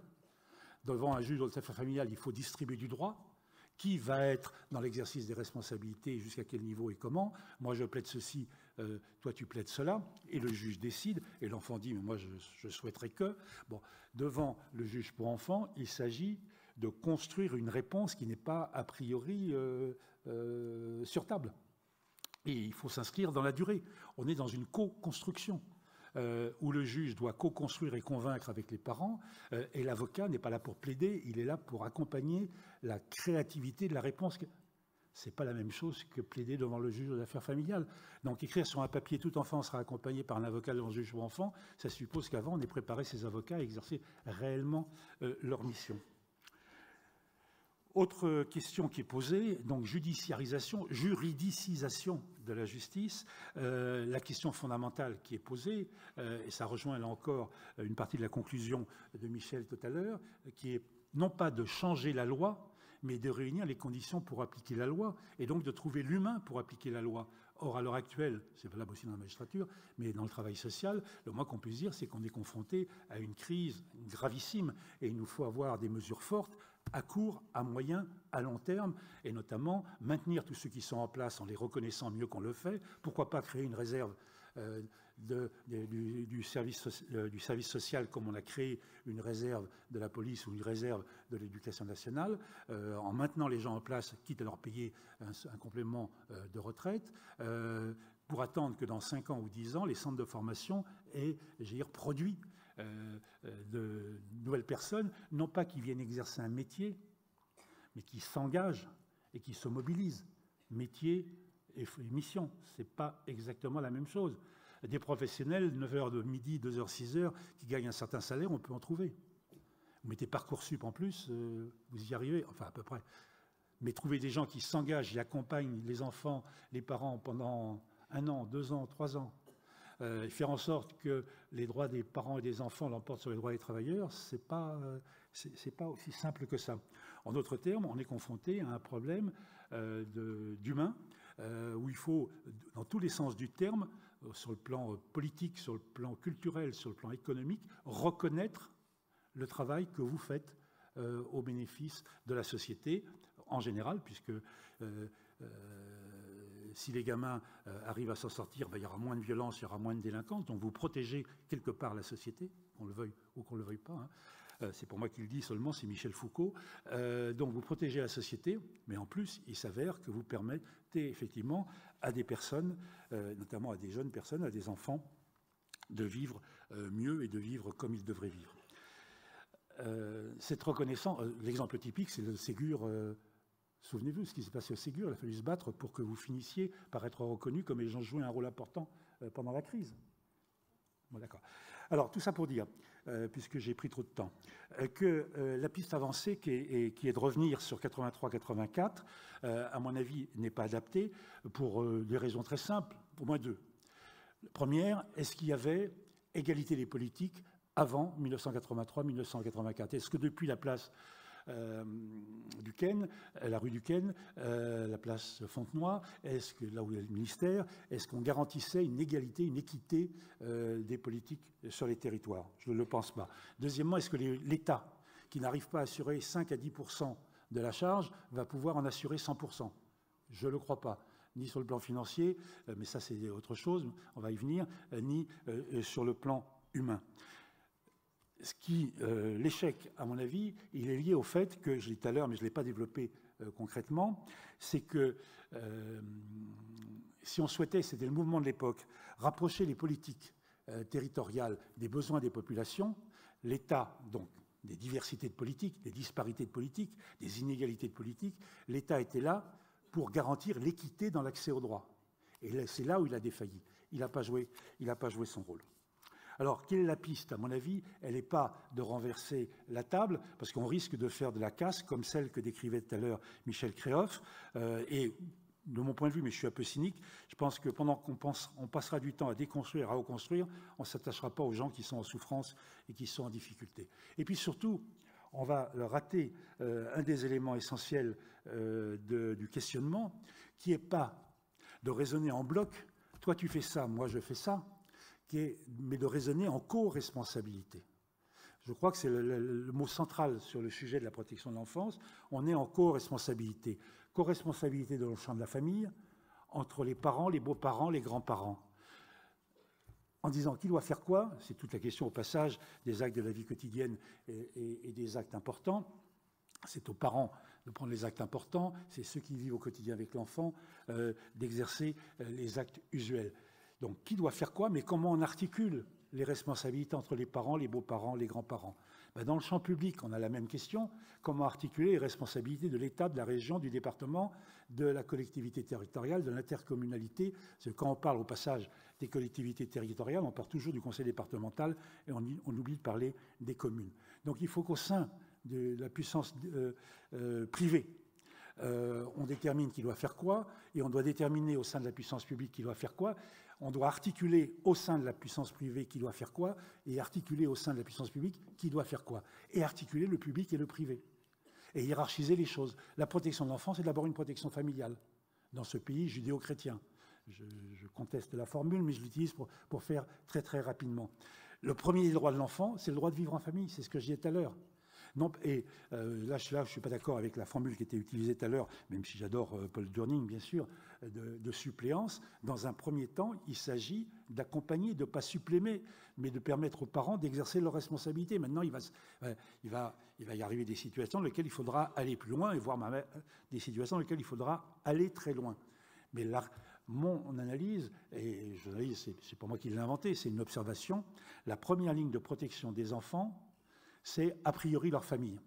Devant un juge aux affaires familiales, il faut distribuer du droit. Qui va être dans l'exercice des responsabilités, jusqu'à quel niveau et comment? Moi, je plaide ceci, toi, tu plaides cela, et le juge décide, et l'enfant dit, mais moi, je souhaiterais que... Bon, devant le juge pour enfants, il s'agit de construire une réponse qui n'est pas, a priori, sur table. Et il faut s'inscrire dans la durée. On est dans une co-construction. Où le juge doit co-construire et convaincre avec les parents, et l'avocat n'est pas là pour plaider, il est là pour accompagner la créativité de la réponse. Ce n'est pas la même chose que plaider devant le juge aux affaires familiales. Donc écrire sur un papier « tout enfant sera accompagné par un avocat devant le juge pour enfants », ça suppose qu'avant on ait préparé ces avocats à exercer réellement leur mission. Autre question qui est posée, donc judiciarisation, juridicisation de la justice, la question fondamentale qui est posée, et ça rejoint là encore une partie de la conclusion de Michel tout à l'heure, qui est non pas de changer la loi, mais de réunir les conditions pour appliquer la loi, et donc de trouver l'humain pour appliquer la loi. Or, à l'heure actuelle, c'est valable aussi dans la magistrature, mais dans le travail social, le moins qu'on puisse dire, c'est qu'on est confronté à une crise gravissime, et il nous faut avoir des mesures fortes, à court, à moyen, à long terme, et notamment maintenir tous ceux qui sont en place en les reconnaissant mieux qu'on le fait. Pourquoi pas créer une réserve du service social comme on a créé une réserve de la police ou une réserve de l'éducation nationale, en maintenant les gens en place, quitte à leur payer un complément de retraite, pour attendre que dans 5 ans ou 10 ans, les centres de formation aient, produit de nouvelles personnes, non pas qui viennent exercer un métier, mais qui s'engagent et qui se mobilisent. Métier et mission, ce n'est pas exactement la même chose. Des professionnels, 9h de midi, 2h, 6h, qui gagnent un certain salaire, on peut en trouver. Vous mettez Parcoursup en plus, vous y arrivez, enfin à peu près. Mais trouver des gens qui s'engagent et accompagnent les enfants, les parents pendant 1 an, 2 ans, 3 ans, et faire en sorte que les droits des parents et des enfants l'emportent sur les droits des travailleurs, c'est pas aussi simple que ça. En d'autres termes, on est confronté à un problème d'humain où il faut, dans tous les sens du terme, sur le plan politique, sur le plan culturel, sur le plan économique, reconnaître le travail que vous faites au bénéfice de la société en général, puisque si les gamins arrivent à s'en sortir, ben, il y aura moins de violence, il y aura moins de délinquance, donc vous protégez quelque part la société, qu'on le veuille ou qu'on ne le veuille pas. Hein. C'est pour moi qui le dis seulement, c'est Michel Foucault. Donc vous protégez la société, mais en plus, il s'avère que vous permettez effectivement à des personnes, notamment à des jeunes personnes, à des enfants, de vivre mieux et de vivre comme ils devraient vivre. Cette reconnaissance, l'exemple typique, c'est le Ségur. Souvenez-vous ce qui s'est passé au Ségur, il a fallu se battre pour que vous finissiez par être reconnu comme les gens jouaient un rôle important pendant la crise. Bon, d'accord. Alors, tout ça pour dire, puisque j'ai pris trop de temps, que la piste avancée qui est de revenir sur 83-84, à mon avis, n'est pas adaptée pour des raisons très simples, au moins 2. La première, est-ce qu'il y avait égalité des politiques avant 1983-1984 ? Est-ce que depuis la place Duquesne, la rue Duquesne, la place Fontenoy, est-ce que là où il y a le ministère, est-ce qu'on garantissait une égalité, une équité des politiques sur les territoires? Je ne le pense pas. Deuxièmement, est-ce que l'État, qui n'arrive pas à assurer 5 à 10% de la charge, va pouvoir en assurer 100%? Je ne le crois pas. Ni sur le plan financier, mais ça c'est autre chose, on va y venir, ni sur le plan humain. L'échec, à mon avis, il est lié au fait que, je l'ai dit tout à l'heure, mais je ne l'ai pas développé concrètement, c'est que si on souhaitait, c'était le mouvement de l'époque, rapprocher les politiques territoriales des besoins des populations, l'État, donc des diversités de politiques, des disparités de politiques, des inégalités de politiques, l'État était là pour garantir l'équité dans l'accès aux droits. Et c'est là où il a défailli. Il n'a pas joué son rôle. Alors, quelle est la piste? À mon avis, elle n'est pas de renverser la table, parce qu'on risque de faire de la casse, comme celle que décrivait tout à l'heure Michel Créoff. Et de mon point de vue, mais je suis un peu cynique, je pense que pendant qu'on passera du temps à déconstruire, à reconstruire, on ne s'attachera pas aux gens qui sont en souffrance et qui sont en difficulté. Et puis surtout, on va rater un des éléments essentiels du questionnement, qui n'est pas de raisonner en bloc, toi tu fais ça, moi je fais ça, mais de raisonner en co-responsabilité. Je crois que c'est le mot central sur le sujet de la protection de l'enfance. On est en co-responsabilité. Co-responsabilité dans le champ de la famille, entre les parents, les beaux-parents, les grands-parents. En disant qui doit faire quoi, c'est toute la question au passage des actes de la vie quotidienne et des actes importants. C'est aux parents de prendre les actes importants, c'est ceux qui vivent au quotidien avec l'enfant, d'exercer les actes usuels. Donc, qui doit faire quoi, mais comment on articule les responsabilités entre les parents, les beaux-parents, les grands-parents? Dans le champ public, on a la même question. Comment articuler les responsabilités de l'État, de la région, du département, de la collectivité territoriale, de l'intercommunalité? Parce que quand on parle au passage des collectivités territoriales, on parle toujours du conseil départemental et on oublie de parler des communes. Donc, il faut qu'au sein de la puissance privée, on détermine qui doit faire quoi, et on doit déterminer au sein de la puissance publique qui doit faire quoi. On doit articuler au sein de la puissance privée qui doit faire quoi, et articuler au sein de la puissance publique qui doit faire quoi, et articuler le public et le privé, et hiérarchiser les choses. La protection de l'enfance est d'abord une protection familiale, dans ce pays judéo-chrétien. Je conteste la formule, mais je l'utilise pour faire très très rapidement. Le premier droit de l'enfant, c'est le droit de vivre en famille, c'est ce que je disais tout à l'heure. Non, et là, je ne suis pas d'accord avec la formule qui était utilisée tout à l'heure, même si j'adore Paul Durning, bien sûr, de suppléance. Dans un premier temps, il s'agit d'accompagner, de ne pas suppléer, mais de permettre aux parents d'exercer leurs responsabilités. Maintenant, il va y arriver des situations dans lesquelles il faudra aller plus loin, et voire des situations dans lesquelles il faudra aller très loin. Mais là, mon analyse, et c'est pas moi qui l'ai inventé, c'est une observation, la première ligne de protection des enfants, c'est a priori leur famille.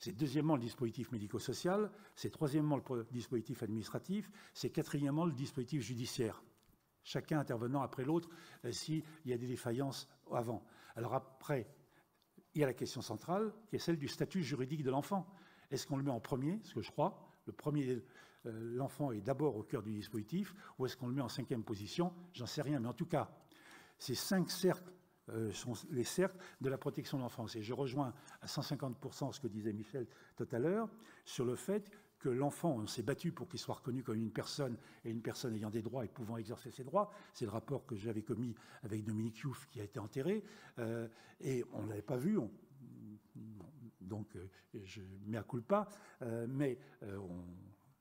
C'est deuxièmement le dispositif médico-social, c'est troisièmement le dispositif administratif, c'est quatrièmement le dispositif judiciaire. Chacun intervenant après l'autre s'il y a des défaillances avant. Alors après, il y a la question centrale qui est celle du statut juridique de l'enfant. Est-ce qu'on le met en premier, ce que je crois, l'enfant est d'abord au cœur du dispositif, ou est-ce qu'on le met en 5e position? J'en sais rien, mais en tout cas, ces 5 cercles sont les cercles de la protection de l'enfance. Et je rejoins à 150% ce que disait Michel tout à l'heure sur le fait que l'enfant, on s'est battu pour qu'il soit reconnu comme une personne et une personne ayant des droits et pouvant exercer ses droits. C'est le rapport que j'avais commis avec Dominique Youf qui a été enterré. Et on ne l'avait pas vu. Donc, je mea culpa. Mais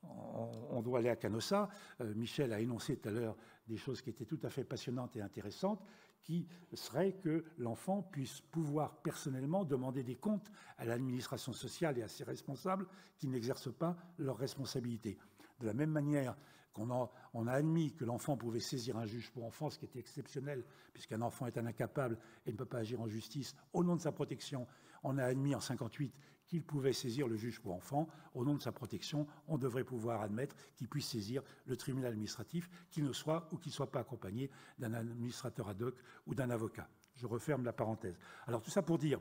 on doit aller à Canossa. Michel a énoncé tout à l'heure des choses qui étaient tout à fait passionnantes et intéressantes, qui serait que l'enfant puisse pouvoir personnellement demander des comptes à l'administration sociale et à ses responsables qui n'exercent pas leurs responsabilités. De la même manière qu'on a admis que l'enfant pouvait saisir un juge pour enfants, ce qui était exceptionnel, puisqu'un enfant est un incapable et ne peut pas agir en justice au nom de sa protection, on a admis en 1958 qu'il pouvait saisir le juge pour enfants. Au nom de sa protection, on devrait pouvoir admettre qu'il puisse saisir le tribunal administratif, qu'il ne soit ou qu'il ne soit pas accompagné d'un administrateur ad hoc ou d'un avocat. Je referme la parenthèse. Alors tout ça pour dire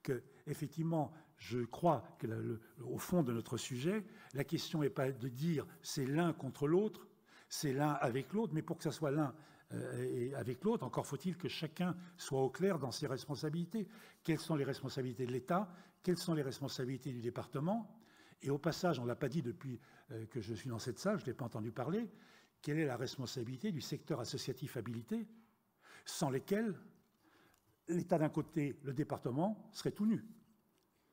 que, effectivement, je crois qu'au fond de notre sujet, la question n'est pas de dire c'est l'un contre l'autre, c'est l'un avec l'autre, mais pour que ça soit l'un et avec l'autre, encore faut-il que chacun soit au clair dans ses responsabilités. Quelles sont les responsabilités de l'État? Quelles sont les responsabilités du département? Et au passage, on ne l'a pas dit depuis que je suis dans cette salle, je ne l'ai pas entendu parler, quelle est la responsabilité du secteur associatif habilité, sans lesquels l'État d'un côté, le département, serait tout nu.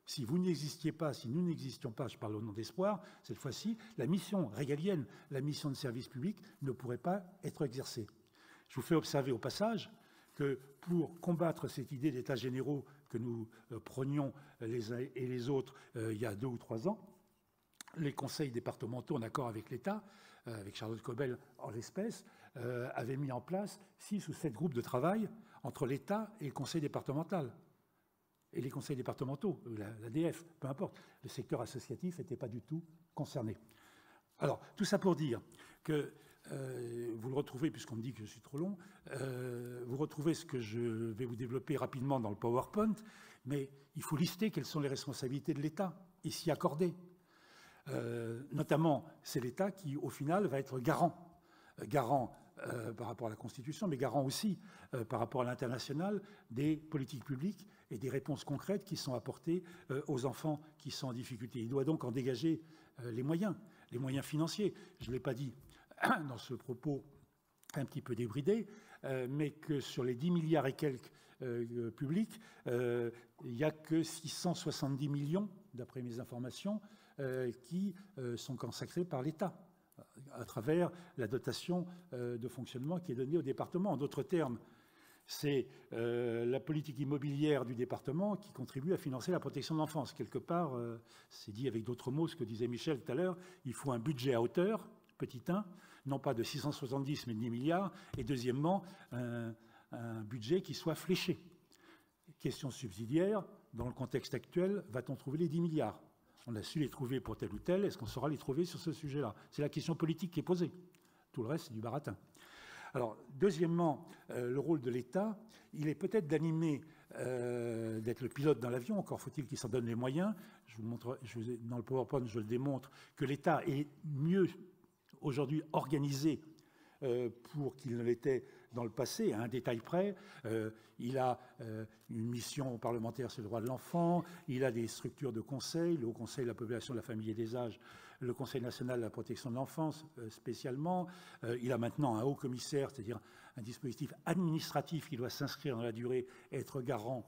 Si vous n'existiez pas, si nous n'existions pas, je parle au nom d'Espoir, cette fois-ci, la mission régalienne, la mission de service public ne pourrait pas être exercée. Je vous fais observer au passage que pour combattre cette idée d'états généraux que nous prenions les uns et les autres il y a 2 ou 3 ans, les conseils départementaux, en accord avec l'État, avec Charlotte Cobel en l'espèce, avaient mis en place 6 ou 7 groupes de travail entre l'État et le conseil départemental. Et les conseils départementaux, l'ADF, peu importe, le secteur associatif n'était pas du tout concerné. Alors, tout ça pour dire que vous le retrouvez, puisqu'on me dit que je suis trop long, vous retrouvez ce que je vais vous développer rapidement dans le PowerPoint, mais il faut lister quelles sont les responsabilités de l'État ici accordées. Notamment, c'est l'État qui, au final, va être garant par rapport à la Constitution, mais garant aussi par rapport à l'international des politiques publiques et des réponses concrètes qui sont apportées aux enfants qui sont en difficulté. Il doit donc en dégager les moyens financiers. Je ne l'ai pas dit dans ce propos un petit peu débridé, mais que sur les 10 milliards et quelques publics, il n'y a que 670 millions, d'après mes informations, qui sont consacrés par l'État à travers la dotation de fonctionnement qui est donnée au département. En d'autres termes, c'est la politique immobilière du département qui contribue à financer la protection de l'enfance. Quelque part, c'est dit avec d'autres mots, ce que disait Michel tout à l'heure, il faut un budget à hauteur, petit 1, non pas de 670 mais de 10 milliards, et deuxièmement, un budget qui soit fléché. Question subsidiaire, dans le contexte actuel, va-t-on trouver les 10 milliards? On a su les trouver pour tel ou tel, est-ce qu'on saura les trouver sur ce sujet-là? C'est la question politique qui est posée. Tout le reste, c'est du baratin. Alors, deuxièmement, le rôle de l'État, il est peut-être d'animer, d'être le pilote dans l'avion, encore faut-il qu'il s'en donne les moyens. Je vous montre, dans le PowerPoint, je le démontre, que l'État est mieux aujourd'hui organisé pour qu'il ne l'était dans le passé, à un détail près. Il a une mission parlementaire sur le droit de l'enfant, il a des structures de conseil, le Haut Conseil de la population, de la famille et des âges, le Conseil national de la protection de l'enfance spécialement. Il a maintenant un haut commissaire, c'est-à-dire un dispositif administratif qui doit s'inscrire dans la durée et être garant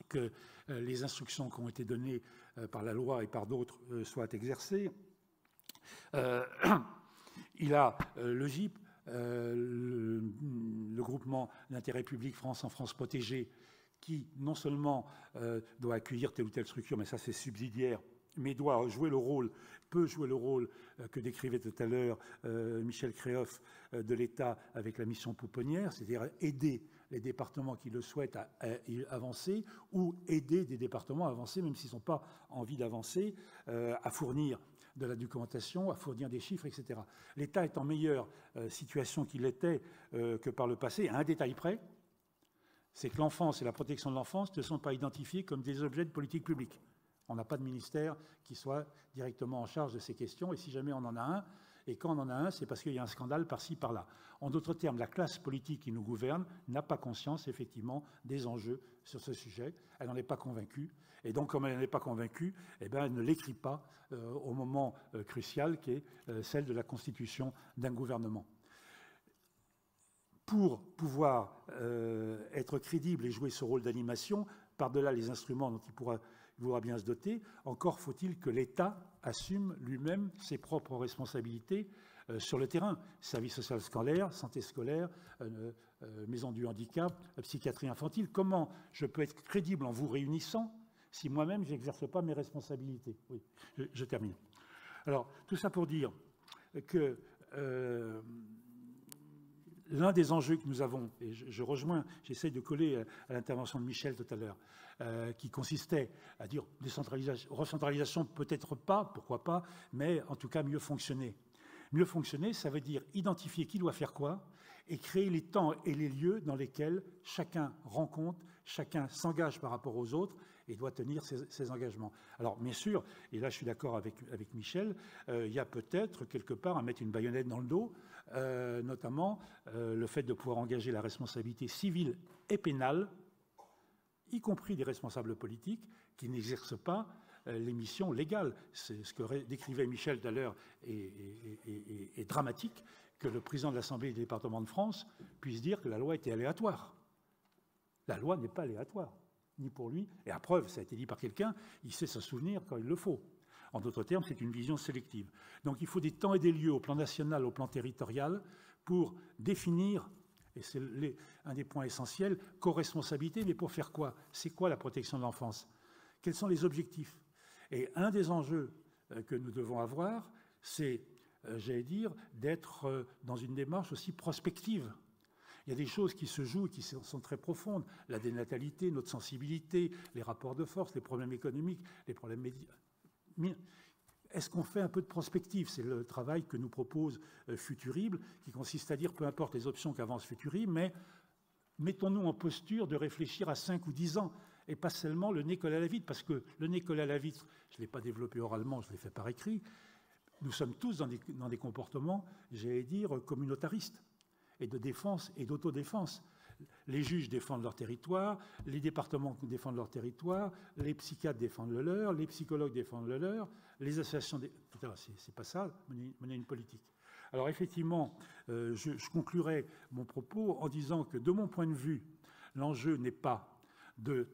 que les instructions qui ont été données par la loi et par d'autres soient exercées. Il a le GIP, le groupement d'intérêt public France en France protégée, qui non seulement doit accueillir telle ou telle structure, mais ça c'est subsidiaire, mais doit jouer le rôle, peut jouer le rôle que décrivait tout à l'heure Michel Créoff de l'État avec la mission pouponnière, c'est-à-dire aider les départements qui le souhaitent à avancer ou aider des départements à avancer, même s'ils n'ont pas envie d'avancer, à fournir de la documentation, à fournir des chiffres, etc. L'État est en meilleure situation qu'il était que par le passé, à un détail près, c'est que l'enfance et la protection de l'enfance ne sont pas identifiés comme des objets de politique publique. On n'a pas de ministère qui soit directement en charge de ces questions, et si jamais on en a un, et quand on en a un, c'est parce qu'il y a un scandale par-ci, par-là. En d'autres termes, la classe politique qui nous gouverne n'a pas conscience, effectivement, des enjeux sur ce sujet. Elle n'en est pas convaincue. Et donc, comme elle n'en est pas convaincue, eh bien, elle ne l'écrit pas au moment crucial qui est celle de la constitution d'un gouvernement. Pour pouvoir être crédible et jouer ce rôle d'animation, par-delà les instruments dont il voudra bien se doter, encore faut-il que l'État assume lui-même ses propres responsabilités sur le terrain. Service social scolaire, santé scolaire, maison du handicap, psychiatrie infantile. Comment je peux être crédible en vous réunissant si moi-même je n'exerce pas mes responsabilités? Oui, je termine. Alors, tout ça pour dire que l'un des enjeux que nous avons, et je rejoins, j'essaie de coller à l'intervention de Michel tout à l'heure, qui consistait à dire décentralisation, recentralisation peut-être pas, pourquoi pas, mais en tout cas mieux fonctionner. Mieux fonctionner, ça veut dire identifier qui doit faire quoi et créer les temps et les lieux dans lesquels chacun rend compte, chacun s'engage par rapport aux autres et doit tenir ses engagements. Alors, bien sûr, et là je suis d'accord avec Michel, il y a peut-être quelque part à mettre une baïonnette dans le dos, notamment le fait de pouvoir engager la responsabilité civile et pénale, y compris des responsables politiques qui n'exercent pas les missions légales. C'est ce que décrivait Michel tout à l'heure est dramatique, que le président de l'Assemblée des départements de France puisse dire que la loi était aléatoire. La loi n'est pas aléatoire, ni pour lui, et à preuve, ça a été dit par quelqu'un, il sait se souvenir quand il le faut. En d'autres termes, c'est une vision sélective. Donc il faut des temps et des lieux au plan national, au plan territorial, pour définir, et c'est un des points essentiels, co-responsabilité, mais pour faire quoi? C'est quoi la protection de l'enfance? Quels sont les objectifs? Et un des enjeux que nous devons avoir, c'est, j'allais dire, d'être dans une démarche aussi prospective. Il y a des choses qui se jouent et qui sont très profondes. La dénatalité, notre sensibilité, les rapports de force, les problèmes économiques, les problèmes médicaux. Est-ce qu'on fait un peu de prospective? C'est le travail que nous propose Futurible, qui consiste à dire, peu importe les options qu'avance Futurible, mais mettons-nous en posture de réfléchir à 5 ou 10 ans, et pas seulement le nez collé à la vitre, parce que le nez collé à la vitre, je ne l'ai pas développé oralement, je l'ai fait par écrit, nous sommes tous dans des comportements, j'allais dire, communautaristes, et de défense et d'autodéfense. Les juges défendent leur territoire, les départements défendent leur territoire, les psychiatres défendent le leur, les psychologues défendent le leur, les associations... C'est pas ça, mener une politique. Alors effectivement, je conclurai mon propos en disant que de mon point de vue, l'enjeu n'est pas de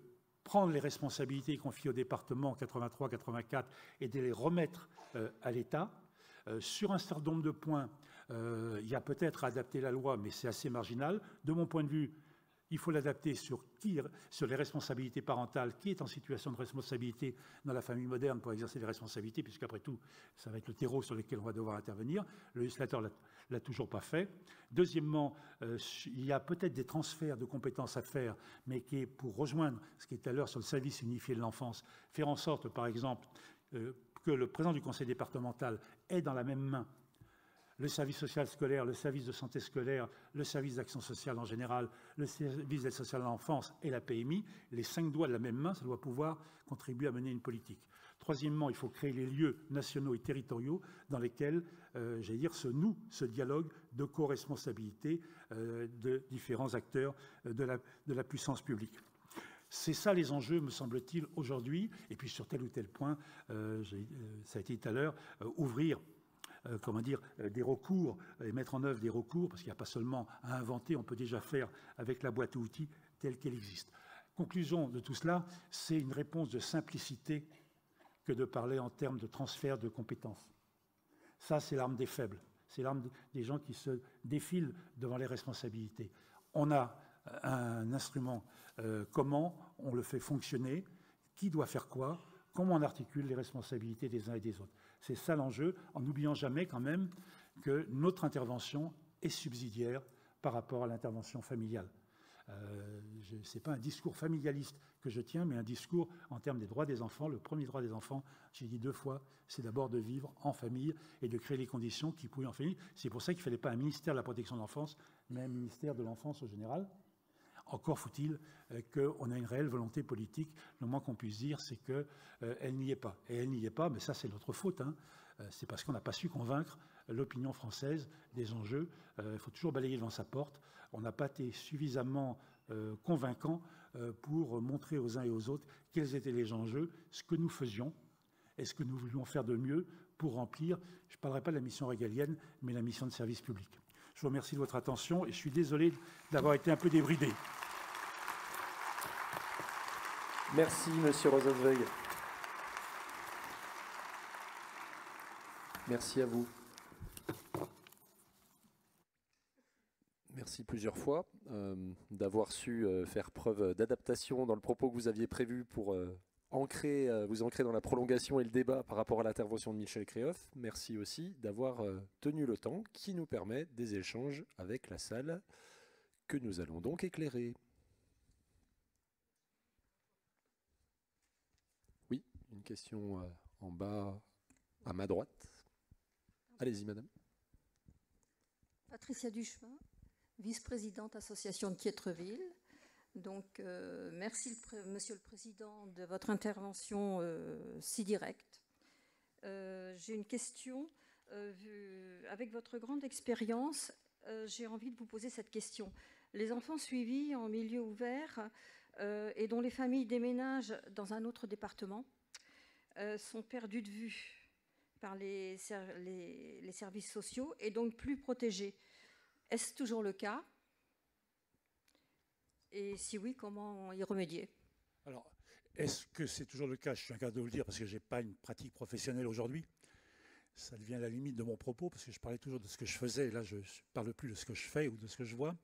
prendre les responsabilités confiées au département 83-84 et de les remettre à l'État. Sur un certain nombre de points, il y a peut-être à adapter la loi, mais c'est assez marginal. De mon point de vue, il faut l'adapter sur les responsabilités parentales, qui est en situation de responsabilité dans la famille moderne pour exercer les responsabilités, puisqu'après tout, ça va être le terreau sur lequel on va devoir intervenir. Le législateur ne l'a toujours pas fait. Deuxièmement, il y a peut-être des transferts de compétences à faire, mais qui est pour rejoindre ce qui est tout à l'heure sur le service unifié de l'enfance, faire en sorte, par exemple, que le président du conseil départemental ait dans la même main le service social scolaire, le service de santé scolaire, le service d'action sociale en général, le service d'aide sociale à l'enfance et la PMI, les 5 doigts de la même main, ça doit pouvoir contribuer à mener une politique. Troisièmement, il faut créer les lieux nationaux et territoriaux dans lesquels, j'allais dire, se noue ce dialogue de co-responsabilité de différents acteurs de la puissance publique. C'est ça les enjeux, me semble-t-il, aujourd'hui. Et puis sur tel ou tel point, ça a été dit tout à l'heure, ouvrir des recours et mettre en œuvre des recours, parce qu'il n'y a pas seulement à inventer, on peut déjà faire avec la boîte à outils telle qu'elle existe. Conclusion de tout cela, c'est une réponse de simplicité que de parler en termes de transfert de compétences. Ça, c'est l'arme des faibles, c'est l'arme des gens qui se défilent devant les responsabilités. On a un instrument, comment on le fait fonctionner, qui doit faire quoi, comment on articule les responsabilités des uns et des autres. C'est ça l'enjeu, en n'oubliant jamais quand même que notre intervention est subsidiaire par rapport à l'intervention familiale. Ce n'est pas un discours familialiste que je tiens, mais un discours en termes des droits des enfants. Le premier droit des enfants, j'ai dit 2 fois, c'est d'abord de vivre en famille et de créer les conditions qui pouvaient en famille. C'est pour ça qu'il ne fallait pas un ministère de la protection de l'enfance, mais un ministère de l'enfance au général. Encore faut-il qu'on ait une réelle volonté politique. Le moins qu'on puisse dire, c'est qu'elle n'y est pas. Et elle n'y est pas, mais ça, c'est notre faute. C'est parce qu'on n'a pas su convaincre l'opinion française des enjeux. Il faut toujours balayer devant sa porte. On n'a pas été suffisamment convaincant pour montrer aux uns et aux autres quels étaient les enjeux, ce que nous faisions et ce que nous voulions faire de mieux pour remplir, je ne parlerai pas de la mission régalienne, mais la mission de service public. Je vous remercie de votre attention et je suis désolé d'avoir été un peu débridé. Merci, Monsieur Rosenzweig. Merci à vous. Merci plusieurs fois d'avoir su faire preuve d'adaptation dans le propos que vous aviez prévu pour vous ancrer dans la prolongation et le débat par rapport à l'intervention de Michel Créoff. Merci aussi d'avoir tenu le temps qui nous permet des échanges avec la salle que nous allons donc éclairer. Oui, une question en bas à ma droite. Allez-y, madame. Patricia Duchemin, vice-présidente association de Thiétreville. Donc, merci, Monsieur le Président, de votre intervention si directe. J'ai une question. Avec votre grande expérience, j'ai envie de vous poser cette question. Les enfants suivis en milieu ouvert et dont les familles déménagent dans un autre département sont perdus de vue par les services sociaux et donc plus protégés. Est-ce toujours le cas? Et si oui, comment y remédier? Alors, est-ce que c'est toujours le cas? Je suis incapable de vous le dire parce que je n'ai pas une pratique professionnelle aujourd'hui. Ça devient à la limite de mon propos parce que je parlais toujours de ce que je faisais et là je ne parle plus de ce que je fais ou de ce que je vois.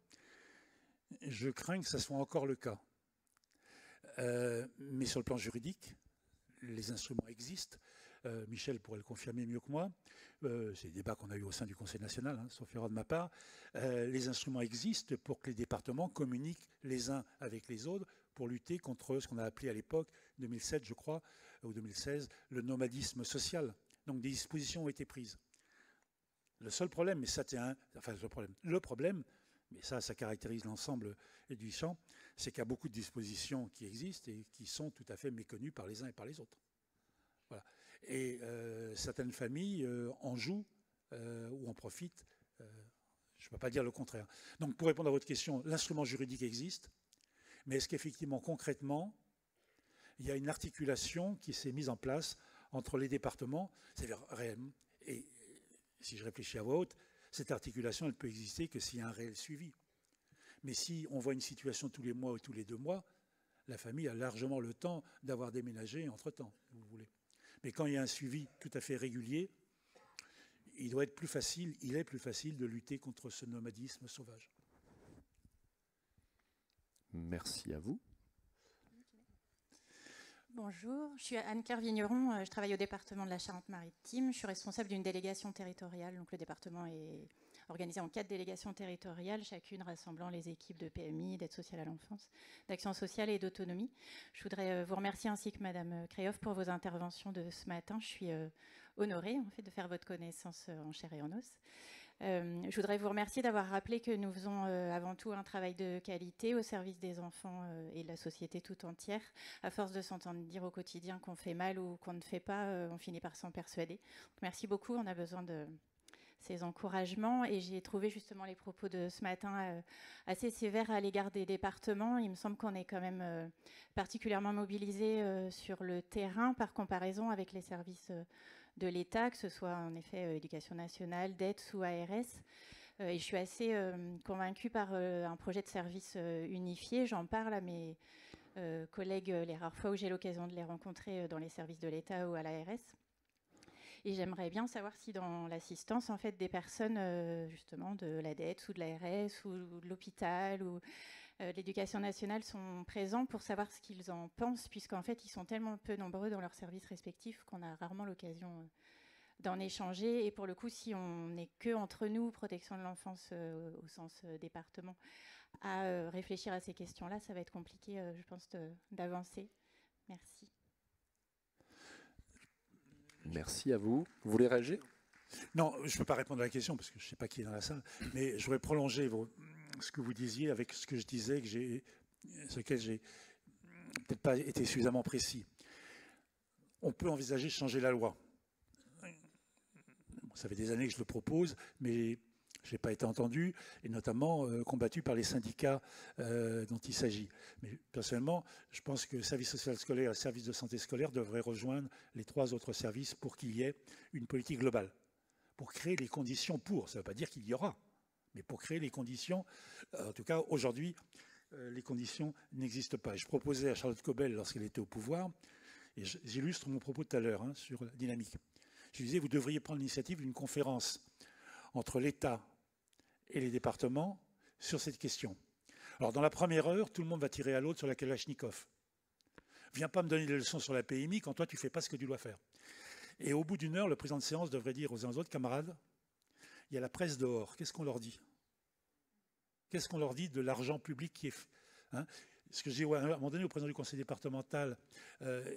Je crains que ça soit encore le cas. Mais sur le plan juridique, les instruments existent. Michel pourrait le confirmer mieux que moi. C'est des débats qu'on a eu au sein du Conseil national, sauf erreur de ma part. Les instruments existent pour que les départements communiquent les uns avec les autres pour lutter contre ce qu'on a appelé à l'époque, 2007 je crois, ou 2016, le nomadisme social. Donc des dispositions ont été prises. Le seul problème, mais ça c'est le problème, mais ça caractérise l'ensemble du champ, c'est qu'il y a beaucoup de dispositions qui existent et qui sont tout à fait méconnues par les uns et par les autres. Voilà. Et certaines familles en jouent ou en profitent. Je ne peux pas dire le contraire. Donc pour répondre à votre question, l'instrument juridique existe, mais est-ce qu'effectivement, concrètement, il y a une articulation qui s'est mise en place entre les départements, c'est-à-dire réellement, et si je réfléchis à voix haute, cette articulation, elle peut exister que s'il y a un réel suivi. Mais si on voit une situation tous les mois ou tous les 2 mois, la famille a largement le temps d'avoir déménagé entre-temps, si vous voulez. Mais quand il y a un suivi tout à fait régulier, il est plus facile de lutter contre ce nomadisme sauvage. Merci à vous. Bonjour, je suis Anne-Claire Vigneron, je travaille au département de la Charente-Maritime. Je suis responsable d'une délégation territoriale, donc le département est organisé en 4 délégations territoriales, chacune rassemblant les équipes de PMI, d'aide sociale à l'enfance, d'action sociale et d'autonomie. Je voudrais vous remercier ainsi que Madame Créoff pour vos interventions de ce matin. Je suis honorée en fait, de faire votre connaissance en chair et en os. Je voudrais vous remercier d'avoir rappelé que nous faisons avant tout un travail de qualité au service des enfants et de la société tout entière. À force de s'entendre dire au quotidien qu'on fait mal ou qu'on ne fait pas, on finit par s'en persuader. Donc, merci beaucoup, on a besoin de ces encouragements et j'ai trouvé justement les propos de ce matin assez sévères à l'égard des départements. Il me semble qu'on est quand même particulièrement mobilisé sur le terrain par comparaison avec les services de l'État, que ce soit en effet éducation nationale, DETS ou ARS. Et je suis assez convaincue par un projet de service unifié. J'en parle à mes collègues les rares fois où j'ai l'occasion de les rencontrer dans les services de l'État ou à l'ARS. Et j'aimerais bien savoir si dans l'assistance, en fait, des personnes justement de la DETS ou de l'ARS ou de l'hôpital ou de l'éducation nationale sont présents pour savoir ce qu'ils en pensent, puisqu'en fait, ils sont tellement peu nombreux dans leurs services respectifs qu'on a rarement l'occasion d'en échanger. Et pour le coup, si on n'est que entre nous, protection de l'enfance au sens département, à réfléchir à ces questions-là, ça va être compliqué, je pense, d'avancer. Merci. Merci à vous. Vous voulez réagir? Non, je ne peux pas répondre à la question parce que je ne sais pas qui est dans la salle, mais je voudrais prolonger ce que vous disiez avec ce que je disais, sur lequel j'ai peut-être pas été suffisamment précis. On peut envisager de changer la loi. Ça fait des années que je le propose, mais je n'ai pas été entendu, et notamment combattu par les syndicats dont il s'agit. Mais personnellement, je pense que le service social scolaire et le service de santé scolaire devraient rejoindre les 3 autres services pour qu'il y ait une politique globale, pour créer les conditions pour. Ça ne veut pas dire qu'il y aura, mais pour créer les conditions. En tout cas, aujourd'hui, les conditions n'existent pas. Et je proposais à Charlotte Cobel, lorsqu'elle était au pouvoir, et j'illustre mon propos tout à l'heure sur la dynamique. Je disais, vous devriez prendre l'initiative d'une conférence entre l'État et les départements sur cette question. Alors, dans la première heure, tout le monde va tirer à l'autre sur la Kalachnikov. Viens pas me donner des leçons sur la PMI quand toi, tu ne fais pas ce que tu dois faire. Et au bout d'une heure, le président de séance devrait dire aux uns aux autres, camarades, il y a la presse dehors. Qu'est-ce qu'on leur dit? Qu'est-ce qu'on leur dit de l'argent public qui est... Ce que je dis à un moment donné au président du conseil départemental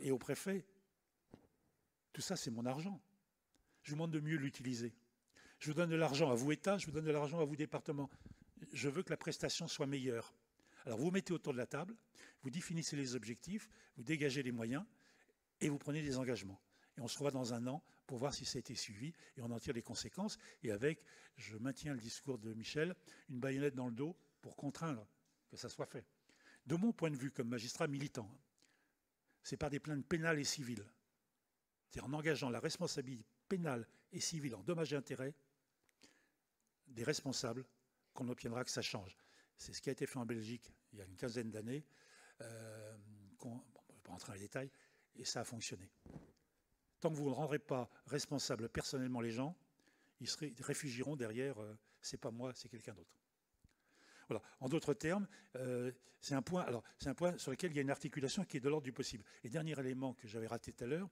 et au préfet, tout ça, c'est mon argent. Je vous demande de mieux l'utiliser. Je vous donne de l'argent à vous, État, je vous donne de l'argent à vous, département. Je veux que la prestation soit meilleure. Alors, vous vous mettez autour de la table, vous définissez les objectifs, vous dégagez les moyens et vous prenez des engagements. Et on se revoit dans un an pour voir si ça a été suivi et on en tire les conséquences. Et avec, je maintiens le discours de Michel, une baïonnette dans le dos pour contraindre que ça soit fait. De mon point de vue, comme magistrat militant, c'est par des plaintes pénales et civiles. C'est-à-dire en engageant la responsabilité pénale et civile en dommages et intérêts des responsables qu'on obtiendra que ça change. C'est ce qui a été fait en Belgique il y a une quinzaine d'années. On ne va pas rentrer dans les détails, et ça a fonctionné. Tant que vous ne rendrez pas responsables personnellement les gens, ils se réfugieront derrière c'est pas moi, c'est quelqu'un d'autre. Voilà. En d'autres termes, c'est un point sur lequel il y a une articulation qui est de l'ordre du possible. Et dernier élément que j'avais raté tout à l'heure,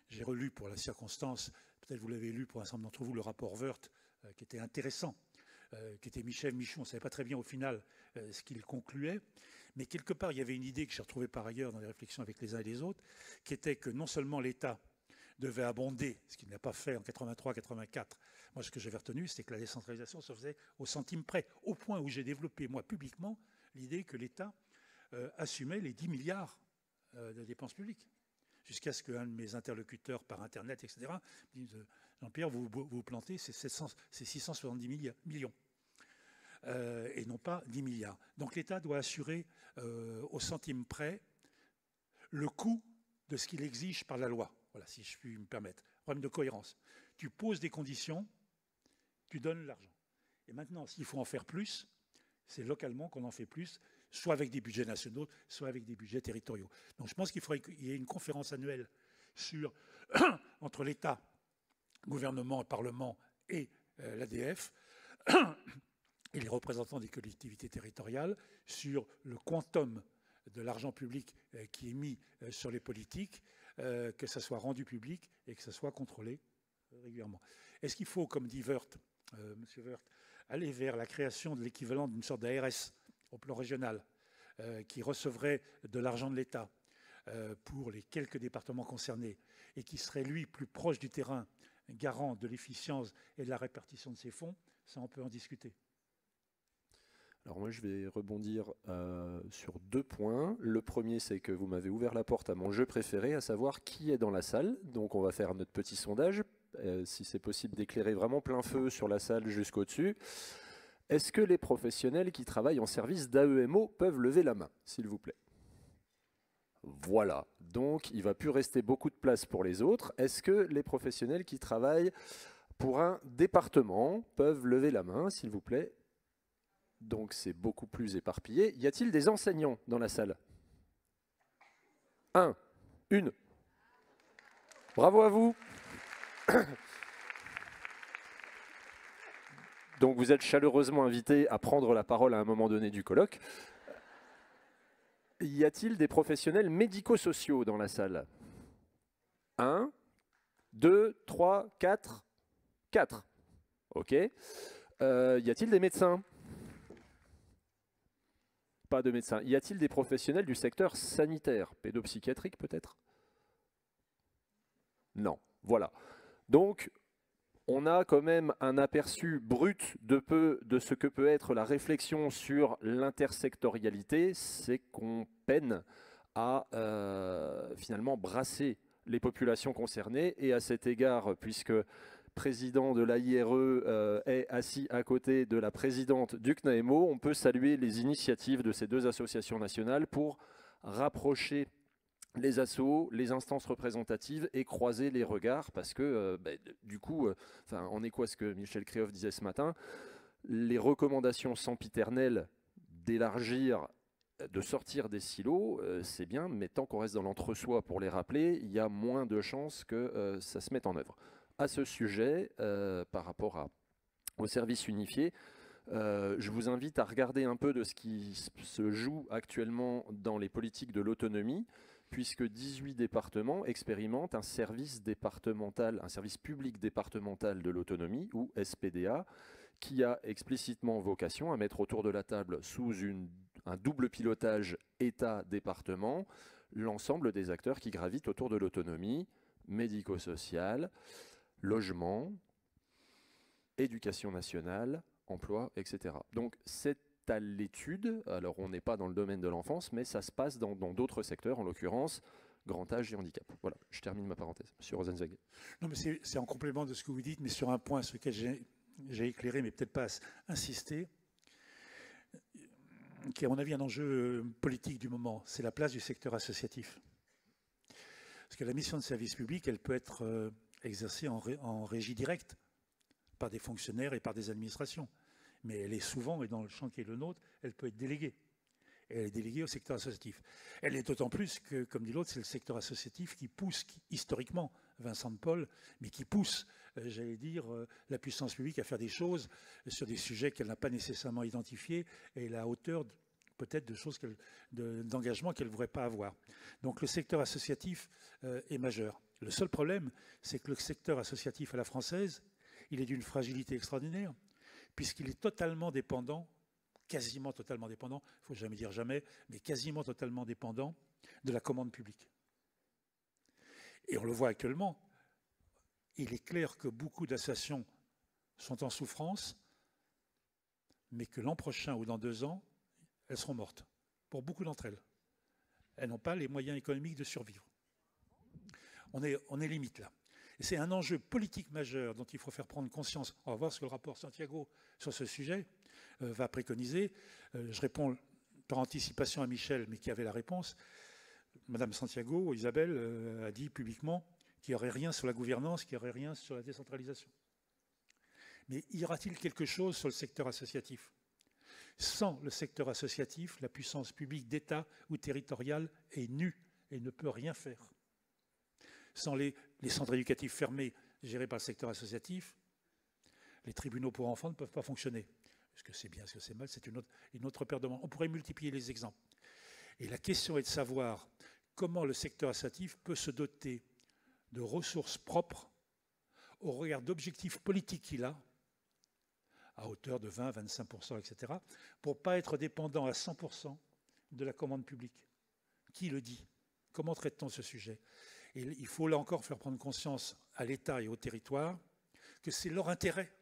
j'ai relu pour la circonstance, peut-être vous l'avez lu pour un certain nombre d'entre vous, le rapport Woerth, qui était intéressant, qui était Michel Michou, on ne savait pas très bien au final ce qu'il concluait, mais quelque part il y avait une idée que j'ai retrouvée par ailleurs dans les réflexions avec les uns et les autres, qui était que non seulement l'État devait abonder, ce qu'il n'a pas fait en 83-84. Moi, ce que j'avais retenu, c'est que la décentralisation se faisait au centime près, au point où j'ai développé, moi, publiquement, l'idée que l'État assumait les 10 milliards de dépenses publiques. Jusqu'à ce qu'un de mes interlocuteurs par Internet, etc., dise « Jean-Pierre, vous plantez, c'est 670 millions. Et non pas 10 milliards. Donc l'État doit assurer au centime près le coût de ce qu'il exige par la loi. Voilà, si je puis me permettre. Problème de cohérence. Tu poses des conditions, tu donnes l'argent. Et maintenant, s'il faut en faire plus, c'est localement qu'on en fait plus, soit avec des budgets nationaux, soit avec des budgets territoriaux. Donc je pense qu'il faudrait qu'il y ait une conférence annuelle entre l'État, gouvernement, Parlement et l'ADF, et les représentants des collectivités territoriales, sur le quantum de l'argent public qui est mis sur les politiques, que ça soit rendu public et que ça soit contrôlé régulièrement. Est-ce qu'il faut, comme dit Woerth, M. Woerth, aller vers la création de l'équivalent d'une sorte d'ARS au plan régional qui recevrait de l'argent de l'État pour les quelques départements concernés et qui serait, lui, plus proche du terrain, garant de l'efficience et de la répartition de ces fonds? Ça, on peut en discuter. Alors moi, je vais rebondir sur 2 points. Le premier, c'est que vous m'avez ouvert la porte à mon jeu préféré, à savoir qui est dans la salle. Donc on va faire notre petit sondage, si c'est possible d'éclairer vraiment plein feu sur la salle jusqu'au-dessus. Est-ce que les professionnels qui travaillent en service d'AEMO peuvent lever la main, s'il vous plaît? Voilà, donc il ne va plus rester beaucoup de place pour les autres. Est-ce que les professionnels qui travaillent pour un département peuvent lever la main, s'il vous plaît? Donc c'est beaucoup plus éparpillé. Y a-t-il des enseignants dans la salle? Une. Bravo à vous. Donc vous êtes chaleureusement invités à prendre la parole à un moment donné du colloque. Y a-t-il des professionnels médico-sociaux dans la salle? 1, 2, 3, 4. 4. OK. Y a-t-il des médecins? Pas de médecins. Y a-t-il des professionnels du secteur sanitaire, pédopsychiatrique peut-être? Non. Voilà. Donc, on a quand même un aperçu brut de ce que peut être la réflexion sur l'intersectorialité. C'est qu'on peine à finalement brasser les populations concernées. Et à cet égard, puisque président de l'AIRE est assis à côté de la présidente du CNAEMO, on peut saluer les initiatives de ces deux associations nationales pour rapprocher les assos, les instances représentatives et croiser les regards parce que du coup, en écho à ce que Michel Créoff disait ce matin, les recommandations sempiternelles d'élargir, de sortir des silos, c'est bien, mais tant qu'on reste dans l'entre-soi pour les rappeler, il y a moins de chances que ça se mette en œuvre. À ce sujet, par rapport au service unifié, je vous invite à regarder un peu de ce qui se joue actuellement dans les politiques de l'autonomie, puisque 18 départements expérimentent un service départemental, un service public départemental de l'autonomie, ou SPDA, qui a explicitement vocation à mettre autour de la table, sous un double pilotage État-département, l'ensemble des acteurs qui gravitent autour de l'autonomie, médico-sociale, logement, éducation nationale, emploi, etc. Donc c'est à l'étude, alors on n'est pas dans le domaine de l'enfance, mais ça se passe dans d'autres secteurs, en l'occurrence grand âge et handicap. Voilà, je termine ma parenthèse. Monsieur Rosenzweig. Non, mais c'est en complément de ce que vous dites, mais sur un point sur lequel j'ai éclairé, mais peut-être pas insisté, qui est à mon avis un enjeu politique du moment, c'est la place du secteur associatif. Parce que la mission de service public, elle peut être exercée en régie directe par des fonctionnaires et par des administrations. Mais elle est souvent, et dans le champ qui est le nôtre, elle peut être déléguée. Et elle est déléguée au secteur associatif. Elle est d'autant plus que, comme dit l'autre, c'est le secteur associatif qui pousse, historiquement, Vincent de Paul, mais qui pousse, j'allais dire, la puissance publique à faire des choses sur des sujets qu'elle n'a pas nécessairement identifiés et à la hauteur peut-être de choses d'engagement qu'elle ne voudrait pas avoir. Donc le secteur associatif est majeur. Le seul problème, c'est que le secteur associatif à la française, il est d'une fragilité extraordinaire, puisqu'il est totalement dépendant, quasiment totalement dépendant, il ne faut jamais dire jamais, mais quasiment totalement dépendant de la commande publique. Et on le voit actuellement, il est clair que beaucoup d'associations sont en souffrance, mais que l'an prochain ou dans 2 ans, elles seront mortes, pour beaucoup d'entre elles. Elles n'ont pas les moyens économiques de survivre. On est limite là. Et c'est un enjeu politique majeur dont il faut faire prendre conscience. On va voir ce que le rapport Santiago sur ce sujet va préconiser. Je réponds par anticipation à Michel, mais qui avait la réponse. Madame Santiago, Isabelle, a dit publiquement qu'il n'y aurait rien sur la gouvernance, qu'il n'y aurait rien sur la décentralisation. Mais y aura-t-il quelque chose sur le secteur associatif? Sans le secteur associatif, la puissance publique d'État ou territoriale est nue et ne peut rien faire. Sans les centres éducatifs fermés gérés par le secteur associatif, les tribunaux pour enfants ne peuvent pas fonctionner. Est-ce que c'est bien, est-ce que c'est mal? C'est une autre paire de manches. On pourrait multiplier les exemples. Et la question est de savoir comment le secteur associatif peut se doter de ressources propres au regard d'objectifs politiques qu'il a, à hauteur de 20, 25%, etc., pour ne pas être dépendant à 100% de la commande publique. Qui le dit? Comment traite-t-on ce sujet? Et il faut là encore faire prendre conscience à l'État et au territoire que c'est leur intérêt.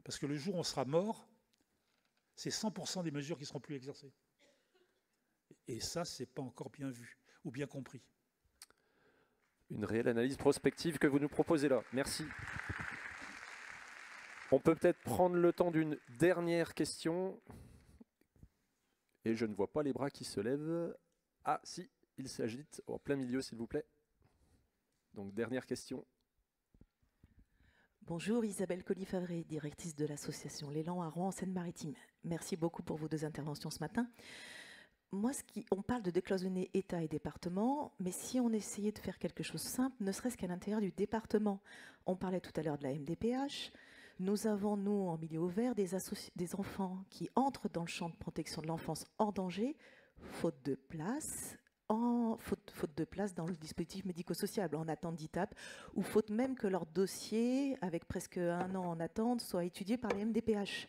Parce que le jour où on sera mort, c'est 100% des mesures qui ne seront plus exercées. Et ça, ce n'est pas encore bien vu ou bien compris. Une réelle analyse prospective que vous nous proposez là. Merci. On peut peut-être prendre le temps d'une dernière question. Et je ne vois pas les bras qui se lèvent. Ah si, il s'agite en plein milieu, s'il vous plaît. Donc, dernière question. Bonjour, Isabelle Colli-Favre, directrice de l'association L'Élan à Rouen, en Seine-Maritime. Merci beaucoup pour vos 2 interventions ce matin. Moi, on parle de décloisonner État et département, mais si on essayait de faire quelque chose de simple, ne serait-ce qu'à l'intérieur du département. On parlait tout à l'heure de la MDPH. Nous avons, nous, en milieu ouvert, des enfants qui entrent dans le champ de protection de l'enfance hors danger, faute de place, faute de place dans le dispositif médico-social, en attente d'ITAP, ou faute même que leur dossier, avec presque 1 an en attente, soit étudié par les MDPH.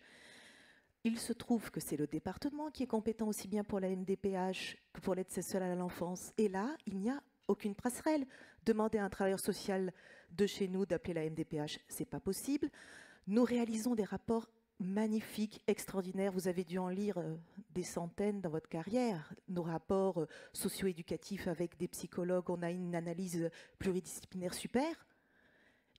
Il se trouve que c'est le département qui est compétent aussi bien pour la MDPH que pour l'aide sociale à l'enfance. Et là, il n'y a aucune passerelle. Demander à un travailleur social de chez nous d'appeler la MDPH, c'est pas possible. Nous réalisons des rapports magnifiques, extraordinaires. Vous avez dû en lire des centaines dans votre carrière. Nos rapports socio-éducatifs avec des psychologues, on a une analyse pluridisciplinaire super.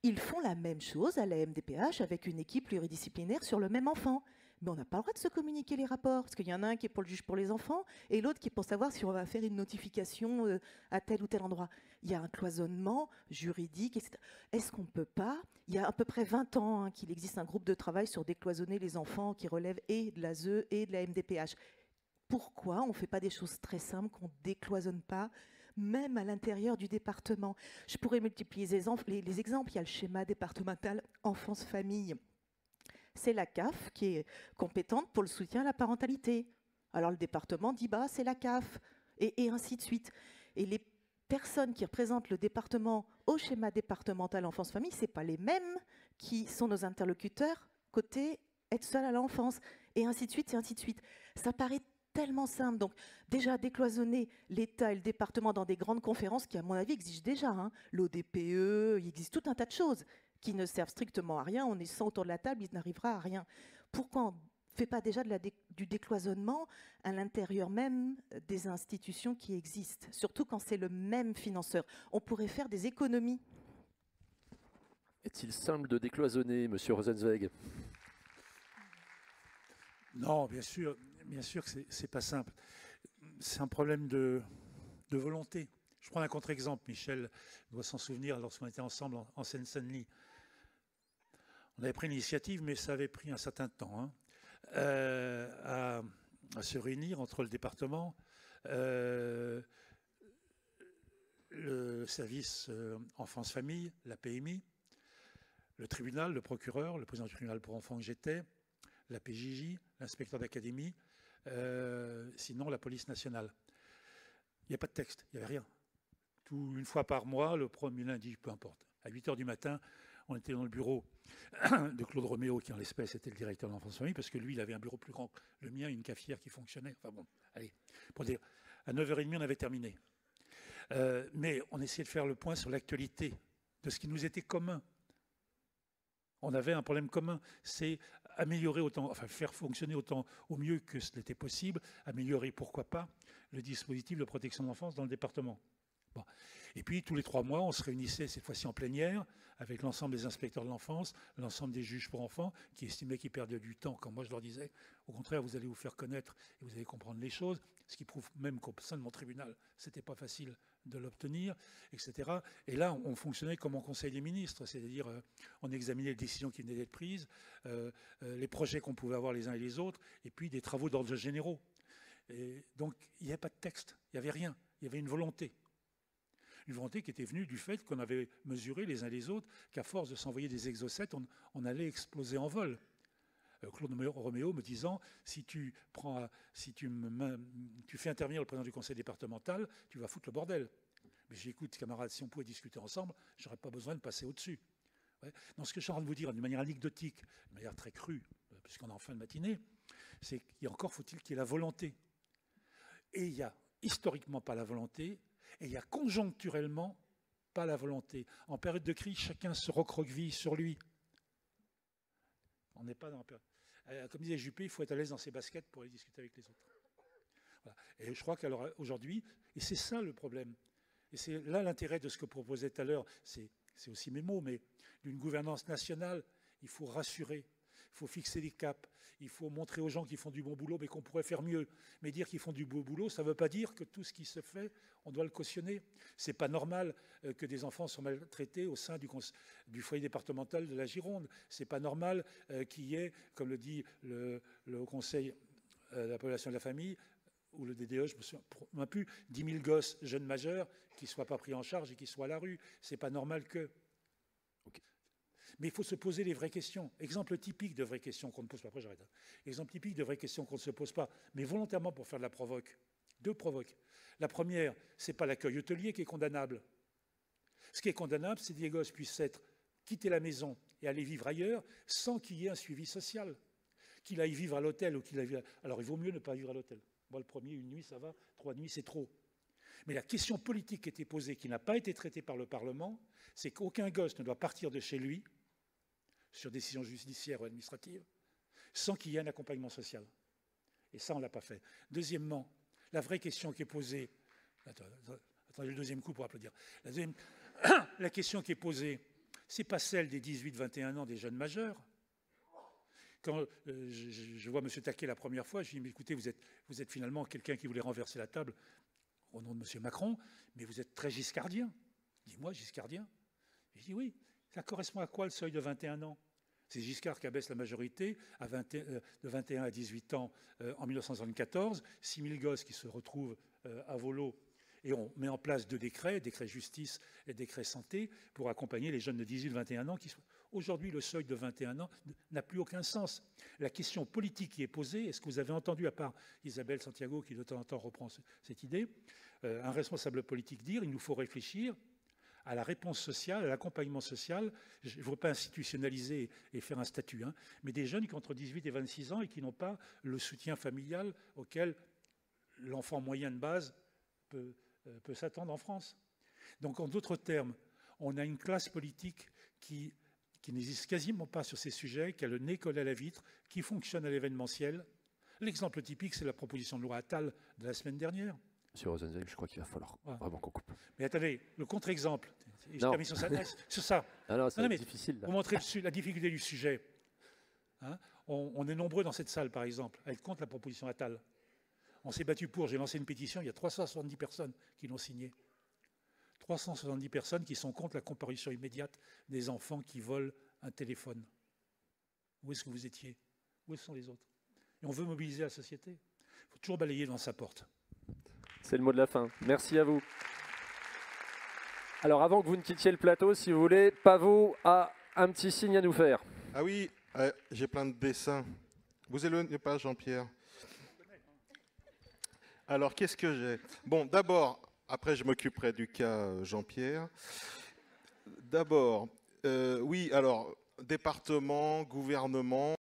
Ils font la même chose à la MDPH avec une équipe pluridisciplinaire sur le même enfant. Mais on n'a pas le droit de se communiquer les rapports, parce qu'il y en a un qui est pour le juge pour les enfants, et l'autre qui est pour savoir si on va faire une notification à tel ou tel endroit. Il y a un cloisonnement juridique, etc. Est-ce qu'on ne peut pas, il y a à peu près 20 ans qu'il existe un groupe de travail sur décloisonner les enfants qui relèvent et de l'ASE et de la MDPH. Pourquoi on ne fait pas des choses très simples, qu'on ne décloisonne pas, même à l'intérieur du département? Je pourrais multiplier les exemples. Il y a le schéma départemental enfance-famille. C'est la CAF qui est compétente pour le soutien à la parentalité. Alors le département dit bah c'est la CAF et ainsi de suite. Et les personnes qui représentent le département au schéma départemental enfance-famille, c'est pas les mêmes qui sont nos interlocuteurs côté aide sociale à l'enfance et ainsi de suite et ainsi de suite. Ça paraît tellement simple. Donc déjà décloisonner l'État et le département dans des grandes conférences qui à mon avis existent déjà. L'ODPE, il existe tout un tas de choses qui ne servent strictement à rien. On est 100 autour de la table, il n'arrivera à rien. Pourquoi on ne fait pas déjà du décloisonnement à l'intérieur même des institutions qui existent, surtout quand c'est le même financeur? On pourrait faire des économies. Est-il simple de décloisonner, Monsieur Rosenzweig? Non, bien sûr que c'est pas simple. C'est un problème de volonté. Je prends un contre-exemple. Michel doit s'en souvenir lorsqu'on était ensemble en Seine-Saint-Denis. On avait pris l'initiative, mais ça avait pris un certain temps à se réunir entre le département, le service enfance-famille, la PMI, le tribunal, le procureur, le président du tribunal pour enfants que j'étais, la PJJ, l'inspecteur d'académie, sinon la police nationale. Il n'y a pas de texte, il n'y avait rien. Une fois par mois, le premier lundi, peu importe, à 8h du matin, on était dans le bureau de Claude Roméo, qui en l'espèce était le directeur de l'enfance-famille, parce que lui, il avait un bureau plus grand que le mien, une cafetière qui fonctionnait. Enfin bon, allez, pour dire, à 9h30, on avait terminé. Mais on essayait de faire le point sur l'actualité de ce qui nous était commun. On avait un problème commun, c'est améliorer autant, enfin faire fonctionner autant au mieux que ce n'était possible, améliorer, pourquoi pas, le dispositif de protection de l'enfance dans le département. Bon. Et puis, tous les 3 mois, on se réunissait, cette fois-ci en plénière, avec l'ensemble des inspecteurs de l'enfance, l'ensemble des juges pour enfants, qui estimaient qu'ils perdaient du temps, quand moi je leur disais, au contraire, vous allez vous faire connaître et vous allez comprendre les choses, ce qui prouve même qu'au sein de mon tribunal, c'était pas facile de l'obtenir, etc. Et là, on fonctionnait comme en Conseil des ministres, c'est-à-dire on examinait les décisions qui venaient d'être prises, les projets qu'on pouvait avoir les uns et les autres, et puis des travaux d'ordre généraux. Et donc, il n'y avait pas de texte, il n'y avait rien, il y avait une volonté. Une volonté qui était venue du fait qu'on avait mesuré les uns les autres qu'à force de s'envoyer des exocètes, on allait exploser en vol. Claude Roméo me disant, si tu fais intervenir le président du conseil départemental, tu vas foutre le bordel. Mais j'écoute, camarades, si on pouvait discuter ensemble, je n'aurais pas besoin de passer au-dessus. Ouais. Donc ce que je suis en train de vous dire, d'une manière anecdotique, de manière très crue, puisqu'on est en fin de matinée, c'est qu'encore faut-il qu'il y ait la volonté. Et il n'y a historiquement pas la volonté, et il y a conjoncturellement pas la volonté. En période de crise, chacun se recroqueville sur lui. On n'est pas dans la période. Comme disait Juppé, il faut être à l'aise dans ses baskets pour aller discuter avec les autres. Voilà. Et je crois qu'aujourd'hui, et c'est ça le problème, et c'est là l'intérêt de ce que proposait tout à l'heure, c'est aussi mes mots, mais d'une gouvernance nationale, il faut rassurer, il faut fixer des caps, il faut montrer aux gens qui font du bon boulot, mais qu'on pourrait faire mieux. Mais dire qu'ils font du beau boulot, ça ne veut pas dire que tout ce qui se fait, on doit le cautionner. Ce n'est pas normal que des enfants soient maltraités au sein du foyer départemental de la Gironde. Ce n'est pas normal qu'il y ait, comme le dit le Haut Conseil de la population de la famille, ou le DDE, je me souviens plus, 10 000 gosses jeunes majeurs qui ne soient pas pris en charge et qui soient à la rue. Ce n'est pas normal que... Okay. Mais il faut se poser les vraies questions. Exemple typique de vraies questions qu'on ne pose pas. Après, j'arrête. Exemple typique de vraies questions qu'on ne se pose pas, mais volontairement pour faire de la provoque. 2 provoques. La première, ce n'est pas l'accueil hôtelier qui est condamnable. Ce qui est condamnable, c'est que les gosses puissent quitter la maison et aller vivre ailleurs sans qu'il y ait un suivi social. Qu'il aille vivre à l'hôtel ou qu'il aille vivre... Alors, il vaut mieux ne pas vivre à l'hôtel. Moi, le premier, 1 nuit, ça va. 3 nuits, c'est trop. Mais la question politique qui était posée, qui n'a pas été traitée par le Parlement, c'est qu'aucun gosse ne doit partir de chez lui, sur décision judiciaire ou administrative, sans qu'il y ait un accompagnement social. Et ça, on ne l'a pas fait. Deuxièmement, la vraie question qui est posée... Attendez le deuxième coup pour applaudir. La question qui est posée, ce n'est pas celle des 18-21 ans des jeunes majeurs. Quand je vois M. Taquet la première fois, je lui dis, mais écoutez, vous êtes finalement quelqu'un qui voulait renverser la table au nom de M. Macron, mais vous êtes très giscardien. Dis-moi, giscardien. Je dis oui. Ça correspond à quoi le seuil de 21 ans? C'est Giscard qui abaisse la majorité de 21 à 18 ans en 1974, 6 000 gosses qui se retrouvent à Volo, et on met en place 2 décrets, décret justice et décret santé, pour accompagner les jeunes de 18-21 ans. Aujourd'hui, le seuil de 21 ans n'a plus aucun sens. La question politique qui est posée, est-ce que vous avez entendu, à part Isabelle Santiago, qui de temps en temps reprend cette idée, un responsable politique dire il nous faut réfléchir à la réponse sociale, à l'accompagnement social. Je ne veux pas institutionnaliser et faire un statut, hein, mais des jeunes qui ont entre 18 et 26 ans et qui n'ont pas le soutien familial auquel l'enfant moyen de base peut s'attendre en France. Donc, en d'autres termes, on a une classe politique qui n'existe quasiment pas sur ces sujets, qui a le nez collé à la vitre, qui fonctionne à l'événementiel. L'exemple typique, c'est la proposition de loi Attal de la semaine dernière. Monsieur Rosenzweig, je crois qu'il va falloir vraiment qu'on coupe. Mais attendez, le contre-exemple, je termine sur ça. Alors, c'est difficile. Là. Pour montrer la difficulté du sujet, hein, on est nombreux dans cette salle, par exemple, à être contre la proposition Attal. On s'est battu pour, j'ai lancé une pétition, il y a 370 personnes qui l'ont signée. 370 personnes qui sont contre la comparution immédiate des enfants qui volent un téléphone. Où est-ce que vous étiez? Où sont les autres? Et on veut mobiliser la société. Il faut toujours balayer devant sa porte. C'est le mot de la fin. Merci à vous. Alors, avant que vous ne quittiez le plateau, si vous voulez, Pavot a un petit signe à nous faire. Ah oui, j'ai plein de dessins. Vous éloignez pas, Jean-Pierre? Alors, qu'est-ce que j'ai? Bon, d'abord, après je m'occuperai du cas Jean-Pierre. D'abord, oui, alors, département, gouvernement,